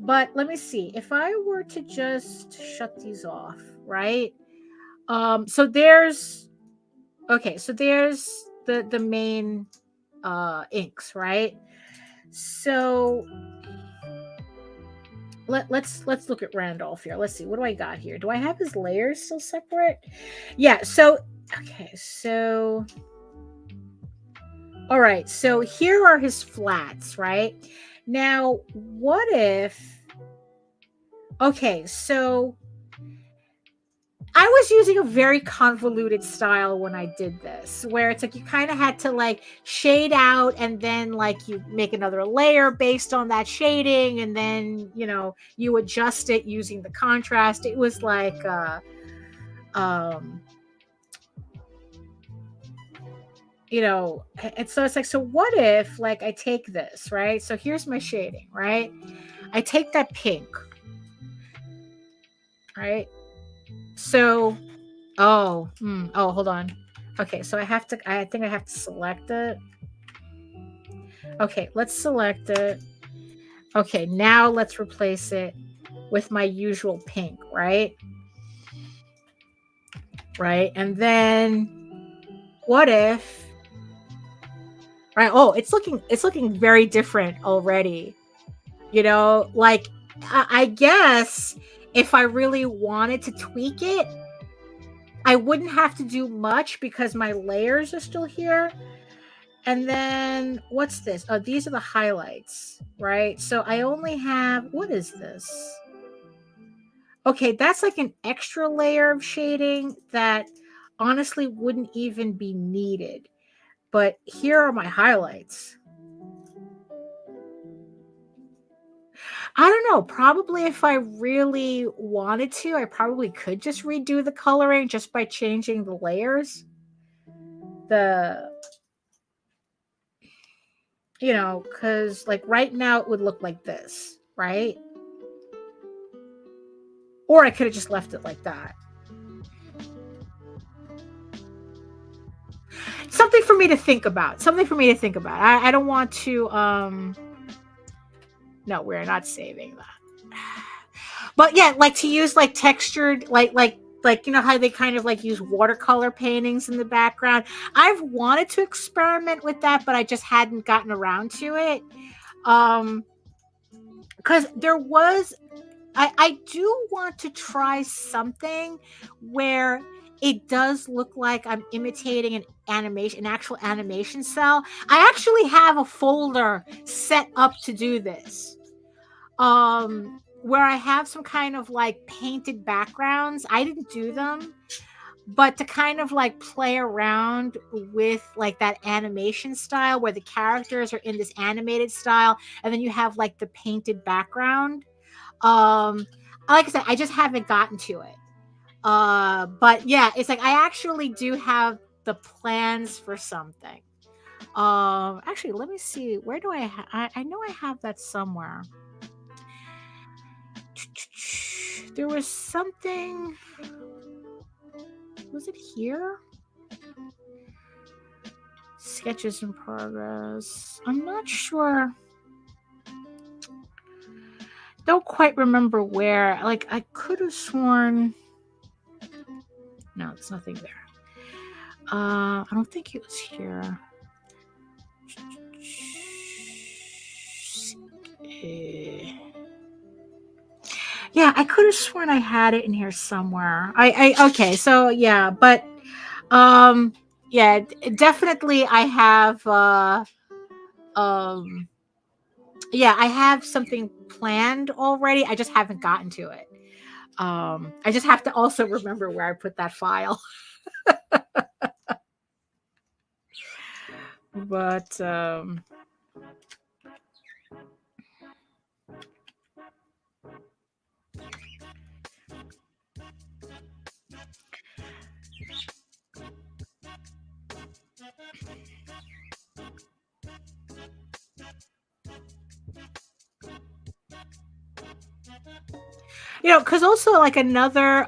But let me see if I were to just shut these off, right? So there's the main inks, right? So let's look at Randolph here. Let's see, what do I got here? Do I have his layers still separate? Yeah, so okay, so all right, so here are his flats, right? Now, what if okay, so I was using a very convoluted style when I did this, where it's like you kind of had to like shade out and then like you make another layer based on that shading and then, you know, you adjust it using the contrast. It was like you know, and so it's like, so what if like I take this, right? So here's my shading, right? I take that pink. right? So, oh, hold on. Okay, so I think I have to select it. Okay, let's select it. Okay, now let's replace it with my usual pink, right? Right, and then what if, right? Oh, it's looking very different already. You know, like I guess if I really wanted to tweak it, I wouldn't have to do much because my layers are still here. And then what's this? Oh, these are the highlights, right? So I only have, what is this? Okay, that's like an extra layer of shading that honestly wouldn't even be needed. But here are my highlights. I don't know. Probably if I really wanted to, I probably could just redo the coloring just by changing the layers. Because like right now it would look like this, right? Or I could have just left it like that. Something for me to think about. I don't want to no, we're not saving that. But yeah, like to use like textured like you know how they kind of like use watercolor paintings in the background. I've wanted to experiment with that, but I just hadn't gotten around to it. Because there was I do want to try something where it does look like I'm imitating an actual animation cell. I actually have a folder set up to do this. Where I have some kind of like painted backgrounds. I didn't do them, but to kind of like play around with like that animation style where the characters are in this animated style and then you have like the painted background. Like I said, I just haven't gotten to it. But yeah, it's like I actually do have the plans for something. Actually, let me see. Where do I know I have that somewhere. There was something. Was it here? Sketches in progress. I'm not sure. Don't quite remember where. Like, I could have sworn. No, there's nothing there. I don't think it was here. Yeah, I could have sworn I had it in here somewhere. Okay, so yeah, but yeah, definitely I have yeah, I have something planned already. I just haven't gotten to it. I just have to also remember where I put that file. But because also like another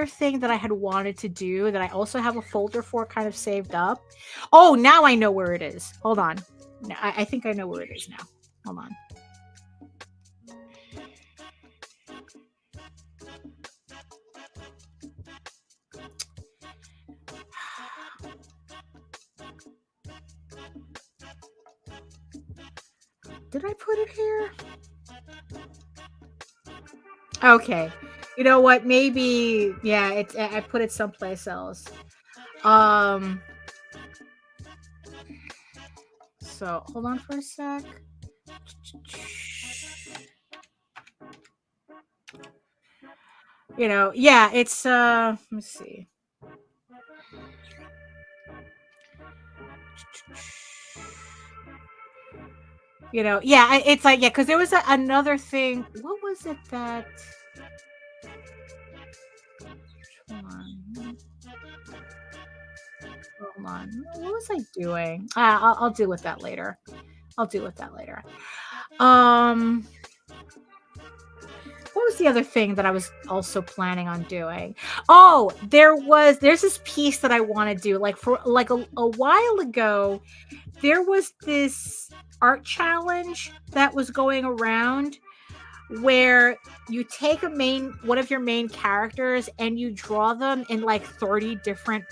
thing that I had wanted to do that I also have a folder for kind of saved up. Oh, now I know where it is. Hold on. I think I know where it is now. Hold on. Did I put it here? Okay. You know what? Maybe yeah, I put it someplace else. So hold on for a sec. Yeah, it's let me see. Yeah, it's like yeah, because there was another thing. What was it that? Hold on. What was I doing? I'll deal with that later. What was the other thing that I was also planning on doing? Oh, there's this piece that I want to do. Like for like a while ago, there was this art challenge that was going around where you take one of your main characters and you draw them in like 30 different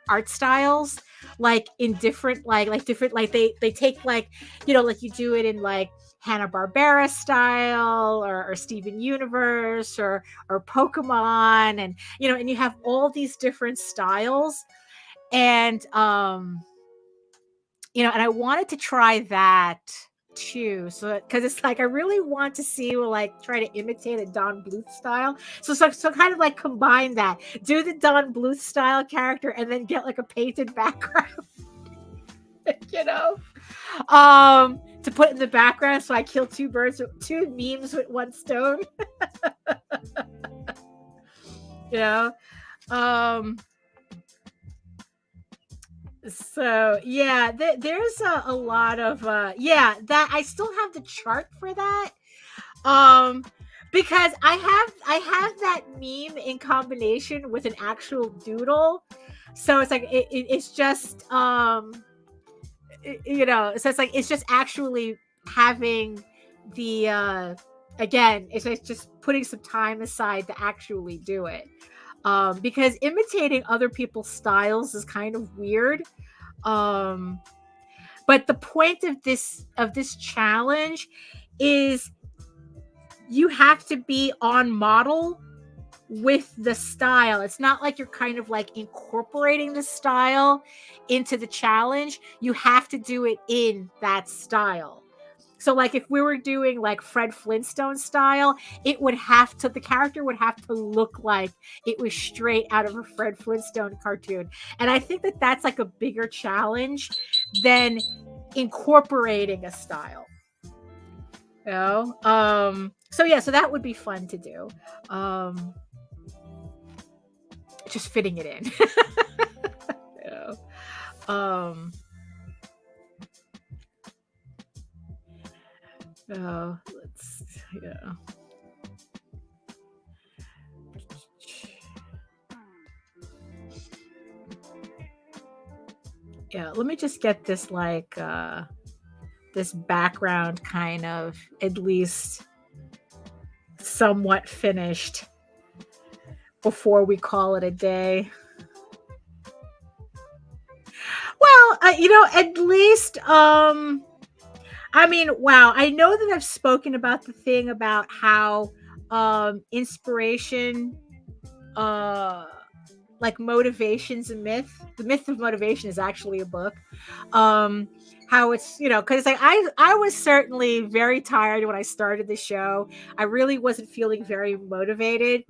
art styles, like in different different, like they take, like, like you do it in like Hanna-Barbera style, or Steven Universe, or Pokemon, and and you have all these different styles, and and I wanted to try that too. So because it's like I really want to see, like, try to imitate a Don Bluth style. So kind of like combine that, do the Don Bluth style character, and then get like a painted background, to put in the background. So I kill two memes with one stone. So yeah, there's a lot of that I still have the chart for that, because I have that meme in combination with an actual doodle, so it's like it's just so it's like it's just actually having the again, it's just putting some time aside to actually do it. Because imitating other people's styles is kind of weird. But the point of this challenge is you have to be on model with the style. It's not like you're kind of like incorporating the style into the challenge. You have to do it in that style. So like if we were doing like Fred Flintstone style, the character would have to look like it was straight out of a Fred Flintstone cartoon. And I think that that's like a bigger challenge than incorporating a style. So that would be fun to do. Just fitting it in. Let me just get this like this background kind of at least somewhat finished before we call it a day. Well, at least I mean, wow, I know that I've spoken about the thing about how inspiration, like motivation's a myth. The myth of motivation is actually a book. How it's, because like I was certainly very tired when I started the show. I really wasn't feeling very motivated.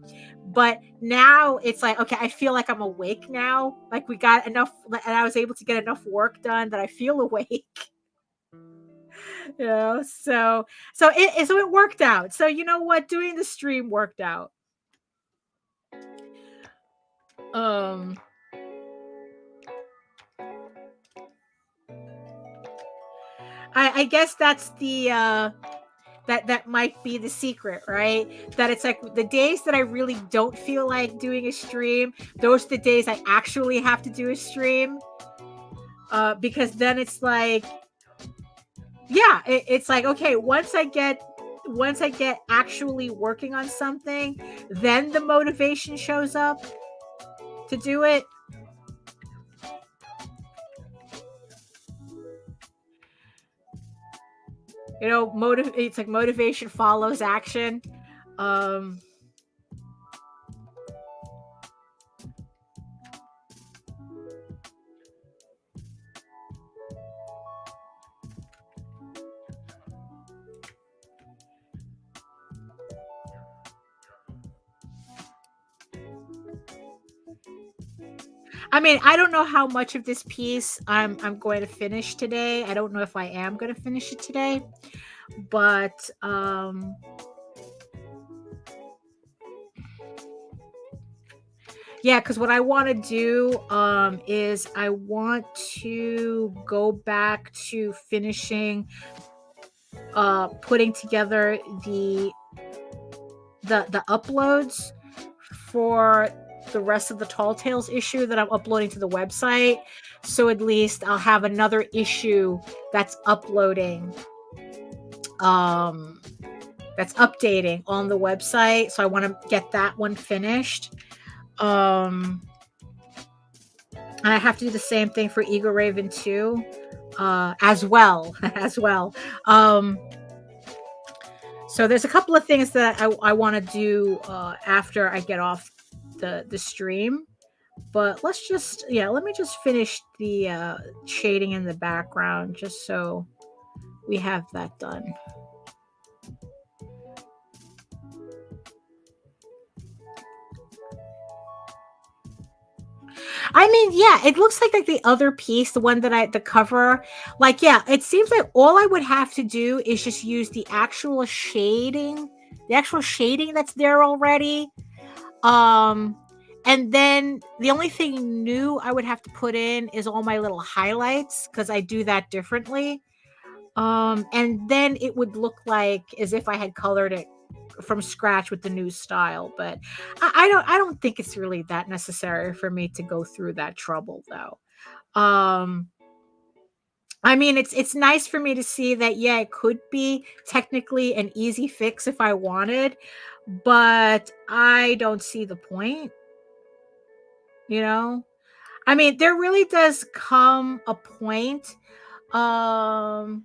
But now it's like, okay, I feel like I'm awake now. Like we got enough, and I was able to get enough work done that I feel awake. So it worked out. So you know what? Doing the stream worked out. I guess that's the that might be the secret, right? That it's like the days that I really don't feel like doing a stream, those are the days I actually have to do a stream. Because then it's like, it's like, okay, once I get actually working on something, then the motivation shows up to do it. It's like motivation follows action. I mean, I don't know how much of this piece I'm going to finish today. I don't know if I am going to finish it today, but because what I want to do is I want to go back to finishing putting together the uploads for the rest of the Tall Tales issue that I'm uploading to the website. So at least I'll have another issue that's uploading, that's updating on the website. So I want to get that one finished. And I have to do the same thing for Eagle Raven 2, as well. So there's a couple of things that I want to do after I get off the stream. But let me just finish the shading in the background just so we have that done. I mean, yeah, it looks like the other piece, the one that the cover, like, yeah, it seems like all I would have to do is just use the actual shading that's there already. And then the only thing new I would have to put in is all my little highlights, because I do that differently. And then it would look like as if I had colored it from scratch with the new style. But I don't think it's really that necessary for me to go through that trouble, though. I mean, it's nice for me to see that, yeah, it could be technically an easy fix if I wanted, but I don't see the point. You know, I mean, there really does come a point, oh,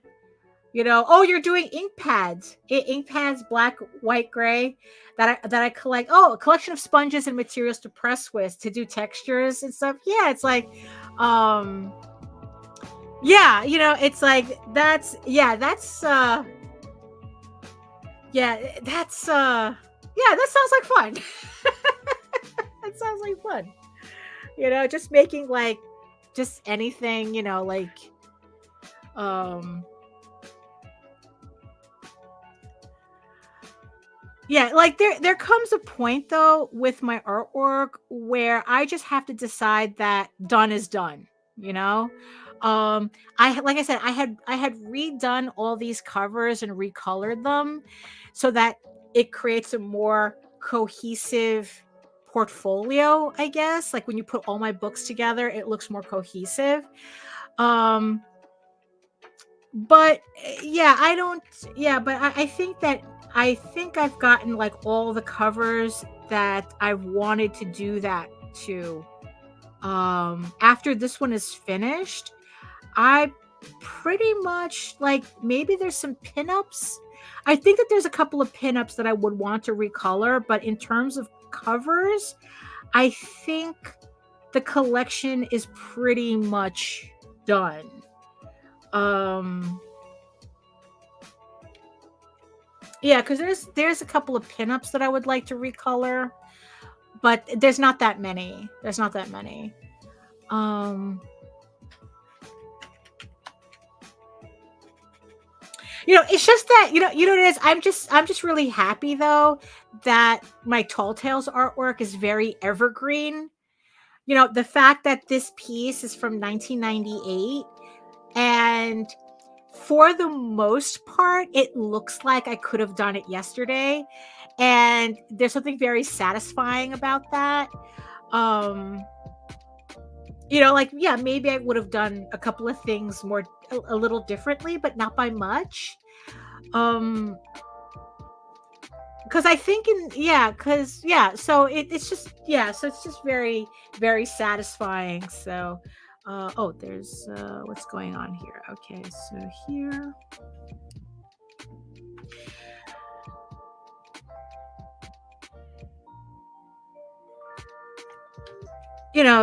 you're doing ink pads, black, white, gray, that I collect. Oh, a collection of sponges and materials to press with to do textures and stuff. Yeah, it's like, yeah, it's like that sounds like fun. That sounds like fun. Just making like just anything, like yeah, like there comes a point though with my artwork where I just have to decide that done is done, like I said, I had redone all these covers and recolored them so that it creates a more cohesive portfolio, I guess. Like when you put all my books together, it looks more cohesive. But yeah, I think I've gotten like all the covers that I've wanted to do that to. After this one is finished, I pretty much, like, maybe there's some pinups. I think that there's a couple of pinups that I would want to recolor, but in terms of covers, I think the collection is pretty much done. Yeah, because there's a couple of pinups that I would like to recolor, but there's not that many. It's just that, what it is. I'm just really happy though that my Tall Tales artwork is very evergreen. The fact that this piece is from 1998, and for the most part, it looks like I could have done it yesterday. And there's something very satisfying about that. Like, yeah, maybe I would have done a couple of things a little differently, but not by much. Because I think so it's just very, very satisfying. So, there's what's going on here. Okay, so here.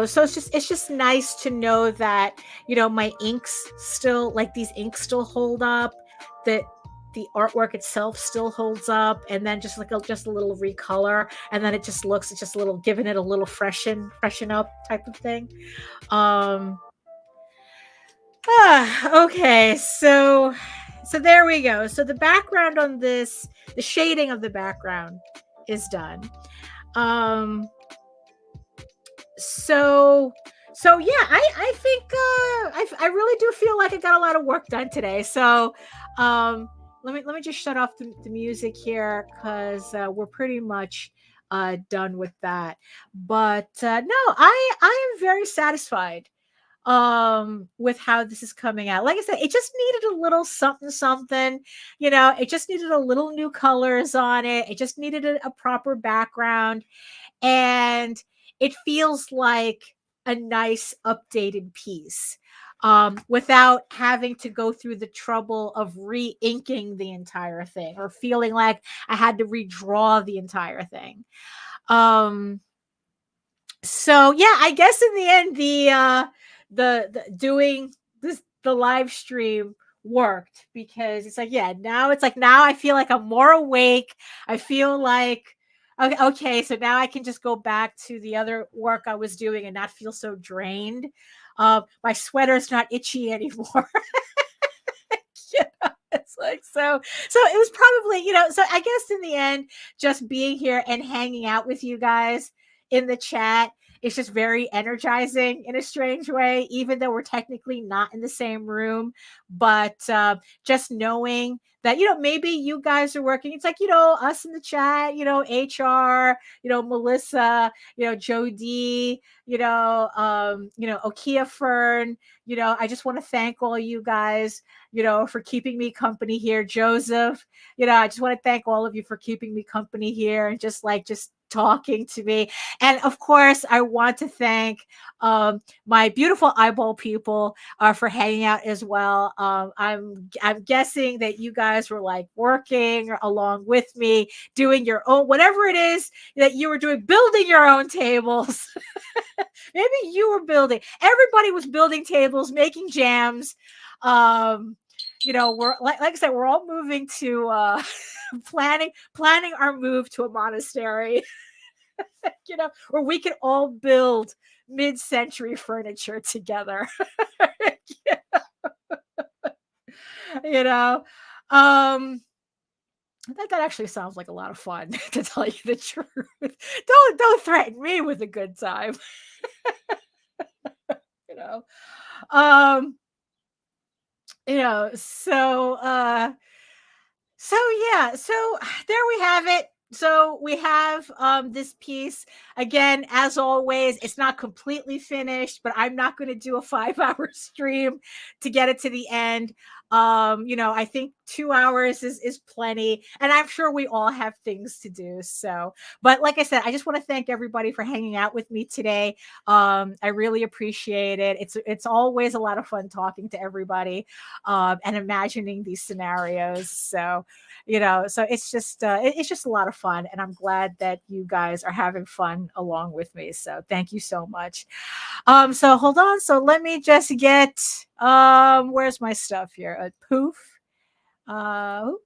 So it's just nice to know that, my inks still, like, these inks still hold up, that the artwork itself still holds up, and then just a little recolor, and then it's just a little, giving it a little freshen up type of thing. Okay, so there we go. So the background on this, the shading of the background is done. So yeah, I think I really do feel like I got a lot of work done today. So let me just shut off the music here because we're pretty much done with that. But no, I am very satisfied with how this is coming out. Like I said, it just needed a little something something, it just needed a little new colors on it. It just needed a proper background, and it feels like a nice updated piece, without having to go through the trouble of re-inking the entire thing or feeling like I had to redraw the entire thing. So yeah, I guess in the end, the doing the live stream worked, because it's like, yeah, now I feel like I'm more awake. I feel like, okay, so now I can just go back to the other work I was doing and not feel so drained. My sweater's not itchy anymore. It's like, so it was probably, so I guess in the end, just being here and hanging out with you guys in the chat, it's just very energizing in a strange way, even though we're technically not in the same room. But just knowing that, maybe you guys are working. It's like, us in the chat, HR, Melissa, Jody, Okia Fern, I just want to thank all you guys, for keeping me company here. Joseph, I just want to thank all of you for keeping me company here and just talking to me. And of course, I want to thank my beautiful eyeball people for hanging out as well. I'm guessing that you guys were working along with me, doing your own, whatever it is that you were doing, building your own tables. Maybe you were building. Everybody was building tables, making jams. We're like I said, we're all moving to planning our move to a monastery. Where we can all build mid-century furniture together. That actually sounds like a lot of fun, to tell you the truth. Don't threaten me with a good time. So yeah, so there we have it. So we have this piece. Again, as always, it's not completely finished, but I'm not going to do a 5-hour stream to get it to the end. I think 2 hours is plenty, and I'm sure we all have things to do. So, but like I said, I just want to thank everybody for hanging out with me today. I really appreciate it. It's always a lot of fun talking to everybody and imagining these scenarios. So, so it's just a lot of fun, and I'm glad that you guys are having fun along with me. So thank you so much. So hold on. So let me just get where's my stuff here? Poof. Oh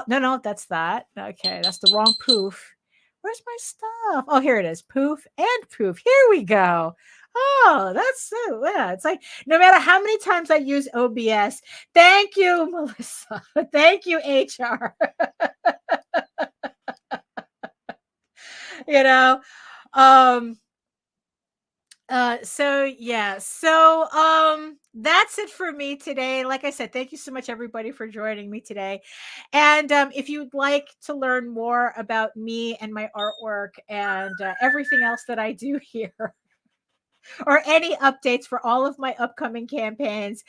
no, that's that. Okay, that's the wrong poof. Where's my stuff? Oh, here it is. Poof and poof. Here we go. Oh, that's so, yeah. It's like no matter how many times I use OBS. Thank you, Melissa. Thank you, HR. So yeah, so that's it for me today. Like I said, thank you so much everybody for joining me today. And if you'd like to learn more about me and my artwork and everything else that I do here, or any updates for all of my upcoming campaigns,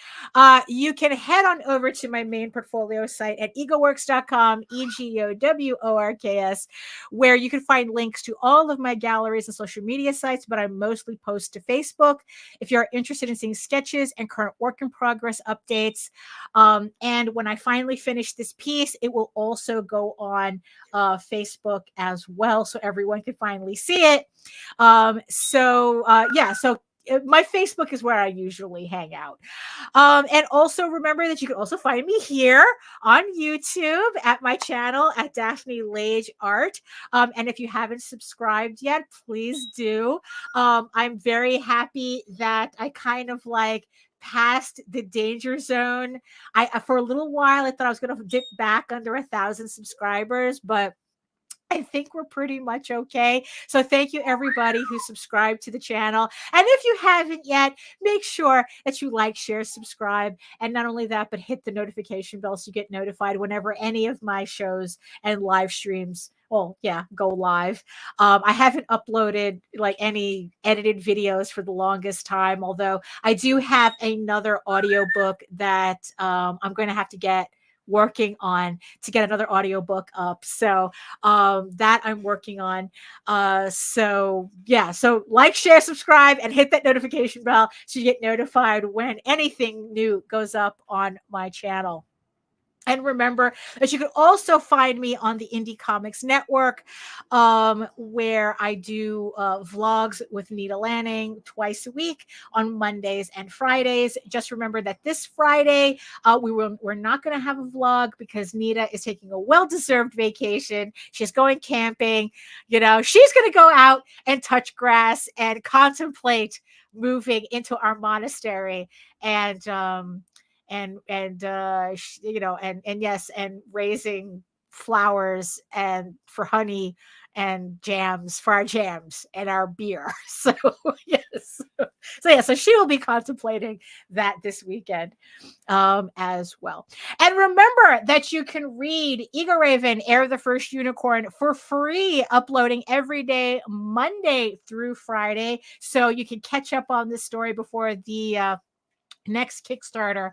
you can head on over to my main portfolio site at egoworks.com, EGOWORKS, where you can find links to all of my galleries and social media sites, but I mostly post to Facebook if you're interested in seeing sketches and current work in progress updates. And when I finally finish this piece, it will also go on Facebook as well, so everyone can finally see it. So my Facebook is where I usually hang out. And also remember that you can also find me here on YouTube at my channel at Daphne Lage Art. And if you haven't subscribed yet, please do. I'm very happy that I kind of past the danger zone. I for a little while I thought I was going to dip back under 1,000 subscribers, but I think we're pretty much okay. So thank you everybody who subscribed to the channel. And if you haven't yet, make sure that you like, share, subscribe. And not only that, but hit the notification bell so you get notified whenever any of my shows and live streams, well, yeah, go live. I haven't uploaded like any edited videos for the longest time, although I do have another audiobook that I'm going to have to get working on to get another audiobook up. So that I'm working on. So yeah, so like, share, subscribe, and hit that notification bell so you get notified when anything new goes up on my channel. And remember that you can also find me on the Indie Comics Network, where I do vlogs with Nita Lanning twice a week on Mondays and Fridays. Just remember that this Friday, we're not going to have a vlog because Nita is taking a well-deserved vacation. She's going camping. You know, she's going to go out and touch grass and contemplate moving into our monastery. And you know, and yes, and raising flowers and for honey and jams for our jams and our beer. So yes, so yeah, so she will be contemplating that this weekend as well. And remember that you can read Ego Raven, Heir of the First Unicorn for free, uploading every day, Monday through Friday, so you can catch up on this story before the next Kickstarter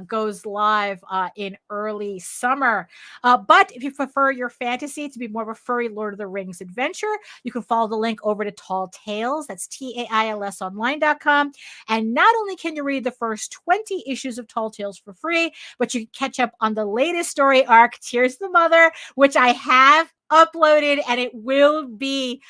goes live in early summer. But if you prefer your fantasy to be more of a furry Lord of the Rings adventure, you can follow the link over to Tall Tales. That's TAILSonline.com. And not only can you read the first 20 issues of Tall Tales for free, but you can catch up on the latest story arc, Tears of the Mother, which I have uploaded, and it will be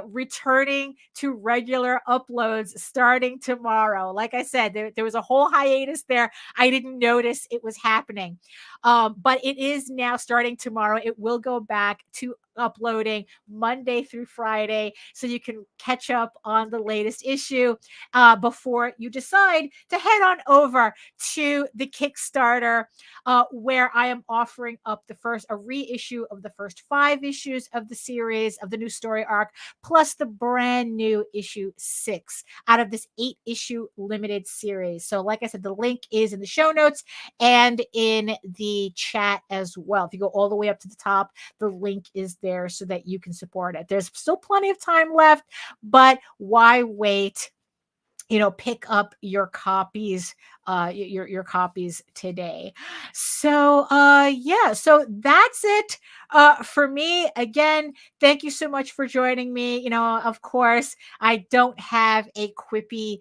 returning to regular uploads starting tomorrow. Like I said, there was a whole hiatus there. I didn't notice it was happening, but it is now starting tomorrow. It will go back to uploading Monday through Friday, so you can catch up on the latest issue before you decide to head on over to the Kickstarter, where I am offering up a reissue of the first 5 issues of the series of the new story arc, plus the brand new issue 6 out of this 8-issue limited series. So like I said, the link is in the show notes and in the chat as well. If you go all the way up to the top, the link is there so that you can support it. There's still plenty of time left, but why wait? You know, pick up your copies, your copies today. So yeah, so that's it for me. Again, thank you so much for joining me. You know, of course, I don't have a quippy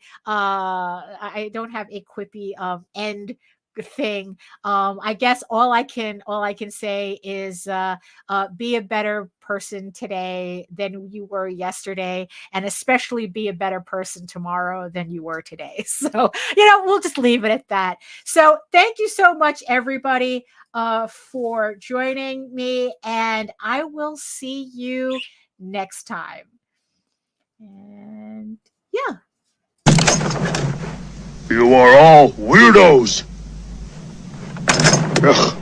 end thing. I guess all I can say is be a better person today than you were yesterday, and especially be a better person tomorrow than you were today. So, you know, we'll just leave it at that. So thank you so much, everybody, for joining me, and I will see you next time. And yeah. You are all weirdos. Ugh.